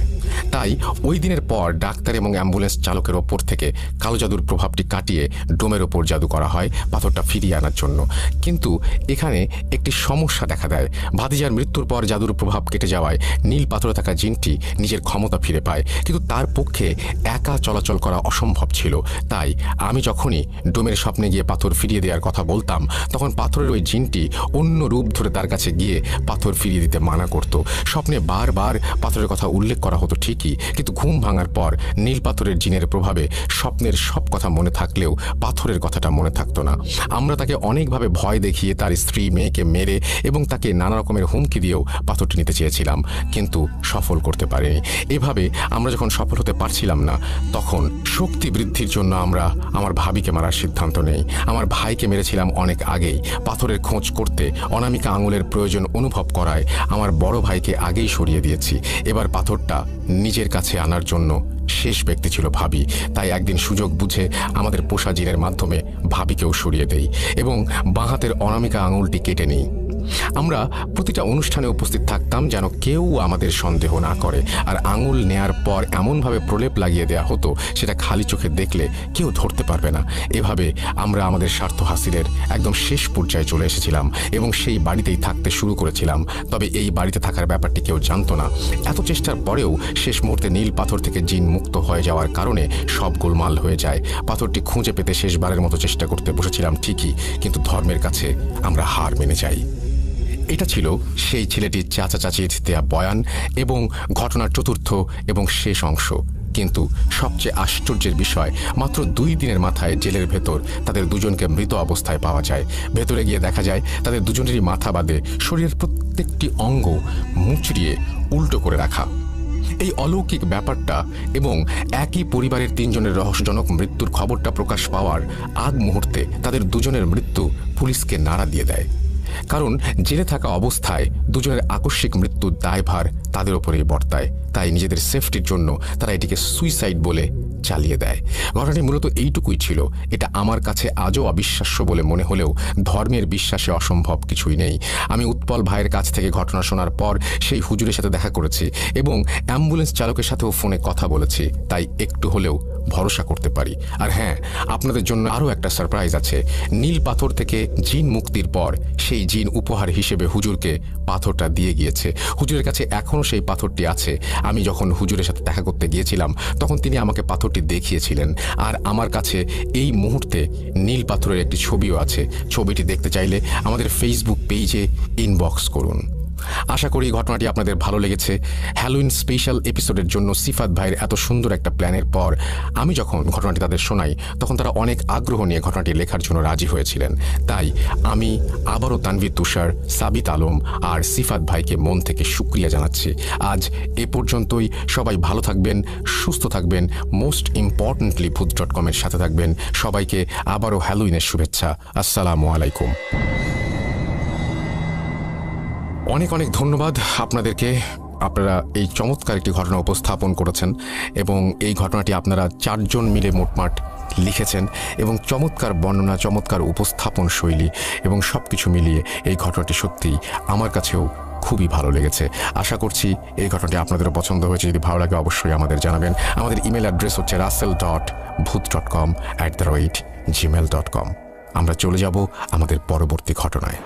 তাই ওই দিনের পর ডাক্তার এবং অ্যাম্বুলেন্স চালকের ওপর থেকে কালো জাদুর প্রভাবটি কাটিয়ে ডোমের ওপর জাদু করা হয় পাথরটা ফিরিয়ে আনার জন্য। কিন্তু এখানে একটি সমস্যা দেখা দেয়। ভাতিজার মৃত্যুর পর জাদুর প্রভাব কেটে যাওয়ায় নীল পাথরে থাকা জিনটি নিজের ক্ষমতা ফিরে পায়, কিন্তু তার পক্ষে একা চলাচল করা অসম্ভব ছিল। তাই আমি যখনই ডোমের স্বপ্নে গিয়ে পাথর ফিরিয়ে দেওয়ার কথা বলতাম তখন পাথরের ওই জিনটি অন্য রূপ ধরে তার কাছে গিয়ে পাথর ফিরিয়ে দিতে মানা করত। স্বপ্নে বারবার পাথরের কথা উল্লেখ করা হতো ঠিকই, কিন্তু ঘুম ভাঙার পর নীল পাথরের জিনের প্রভাবে স্বপ্নের সব কথা মনে থাকলেও পাথরের কথাটা মনে থাকতো না। আমরা তাকে অনেকভাবে ভয় দেখিয়ে তার স্ত্রী মেয়েকে মেরে এবং তাকে নানা রকমের হুমকি দিয়েও পাথরটি নিতে চেয়েছিলাম, কিন্তু সফল করতে পারিনি। এভাবে আমরা যখন সফল হতে পারছিলাম না তখন শক্তি বৃদ্ধির জন্য আমরা আমার ভাবিকে মারার সিদ্ধান্ত নেই। আমার ভাইকে মেরেছিলাম অনেক আগেই। পাথরের খোঁজ করতে অনামিকা আঙুলের প্রয়োজন অনুভব করায় আমার বড় ভাইকে আগেই সরিয়ে দিয়েছি। এবার পাথরটা নিজের কাছে আনার জন্য শেষ ব্যক্তি ছিল ভাবি। তাই একদিন সুযোগ বুঝে আমাদের পোষা জিনের মাধ্যমে ভাবিকেও সরিয়ে দেই এবং বাঁ হাতের অনামিকা আঙুলটি কেটে নিই। আমরা প্রতিটা অনুষ্ঠানে উপস্থিত থাকতাম যেন কেউ আমাদের সন্দেহ না করে, আর আঙুল নেয়ার পর এমনভাবে প্রলেপ লাগিয়ে দেয়া হতো সেটা খালি চোখে দেখলে কেউ ধরতে পারবে না। এভাবে আমরা আমাদের স্বার্থ হাসিলের একদম শেষ পর্যায়ে চলে এসেছিলাম এবং সেই বাড়িতেই থাকতে শুরু করেছিলাম। তবে এই বাড়িতে থাকার ব্যাপারটি কেউ জানতো না। এত চেষ্টার পরেও শেষ মুহূর্তে নীল পাথর থেকে জিন মুক্ত হয়ে যাওয়ার কারণে সব গোলমাল হয়ে যায়। পাথরটি খুঁজে পেতে শেষবারের মতো চেষ্টা করতে বসেছিলাম ঠিকই, কিন্তু ধর্মের কাছে আমরা হার মেনে যাই। এটা ছিল সেই ছেলেটির চাচা চাচির দেয়া বয়ান এবং ঘটনার চতুর্থ এবং শেষ অংশ। কিন্তু সবচেয়ে আশ্চর্যের বিষয়, মাত্র 2 দিনের মাথায় জেলের ভেতর তাদের দুজনকে মৃত অবস্থায় পাওয়া যায়। ভেতরে গিয়ে দেখা যায় তাদের দুজনেরই মাথা বাদে শরীরের প্রত্যেকটি অঙ্গ মুচড়িয়ে উল্টো করে রাখা। এই অলৌকিক ব্যাপারটা এবং একই পরিবারের 3 জনের রহস্যজনক মৃত্যুর খবরটা প্রকাশ পাওয়ার আগ মুহূর্তে তাদের দুজনের মৃত্যু পুলিশকে নাড়া দিয়ে দেয়। কারণ জেলে থাকা অবস্থায় দুজনের আকস্মিক মৃত্যুর দায়ভার তাদের ওপরেই বর্তায়। তাই নিজেদের সেফটির জন্য তারা এটিকে সুইসাইড বলে চালিয়ে দেয়। ঘটনাটি মূলত এইটুকুই ছিল। এটা আমার কাছে আজও অবিশ্বাস্য বলে মনে হলেও ধর্মের বিশ্বাসে অসম্ভব কিছুই নেই। আমি উৎপল ভাইয়ের কাছ থেকে ঘটনা শোনার পর সেই হুজুরের সাথে দেখা করেছি এবং অ্যাম্বুলেন্স চালকের সাথেও ফোনে কথা বলেছি, তাই একটু হলেও ভরসা করতে পারি। আর হ্যাঁ, আপনাদের জন্য আরও একটা সারপ্রাইজ আছে। নীল পাথর থেকে জিন মুক্তির পর সেই জিন উপহার হিসেবে হুজুরকে পাথরটা দিয়ে গিয়েছে। হুজুরের কাছে এখনও সেই পাথরটি আছে। আমি যখন হুজুরের সাথে দেখা করতে গিয়েছিলাম তখন তিনি আমাকে পাথরটি দেখিয়েছিলেন, আর আমার কাছে এই মুহূর্তে নীল পাথরের একটি ছবিও আছে। ছবিটি দেখতে চাইলে আমাদের ফেসবুক পেজে ইনবক্স করুন। আশা করি ঘটনাটি আপনাদের ভালো লেগেছে। হ্যালোইন স্পেশাল এপিসোডের জন্য সিফাত ভাইয়ের এত সুন্দর একটা প্ল্যানের পর আমি যখন ঘটনাটি তাদের শোনাই তখন তারা অনেক আগ্রহ নিয়ে ঘটনাটি লেখার জন্য রাজি হয়েছিলেন। তাই আমি আবারও তানভীর তুষার, সাবিত আলম আর সিফাত ভাইকে মন থেকে শুকরিয়া জানাচ্ছি। আজ এ পর্যন্তই। সবাই ভালো থাকবেন, সুস্থ থাকবেন, মোস্ট ইম্পর্টেন্টলি ভূত.com-এর সাথে থাকবেন। সবাইকে আবারও হ্যালোইনের শুভেচ্ছা। আসসালামু আলাইকুম। অনেক অনেক ধন্যবাদ আপনাদেরকে। আপনারা এই চমৎকার একটি ঘটনা উপস্থাপন করেছেন এবং এই ঘটনাটি আপনারা 4 জন মিলে মোটমাট লিখেছেন এবং চমৎকার বর্ণনা, চমৎকার উপস্থাপন শৈলী এবং সব কিছু মিলিয়ে এই ঘটনাটি সত্যিই আমার কাছেও খুবই ভালো লেগেছে। আশা করছি এই ঘটনাটি আপনাদেরও পছন্দ হয়েছে। যদি ভালো লাগে অবশ্যই আমাদের জানাবেন। আমাদের ইমেল অ্যাড্রেস হচ্ছে russell.bhoot.com@gmail.com। আমরা চলে যাব আমাদের পরবর্তী ঘটনায়।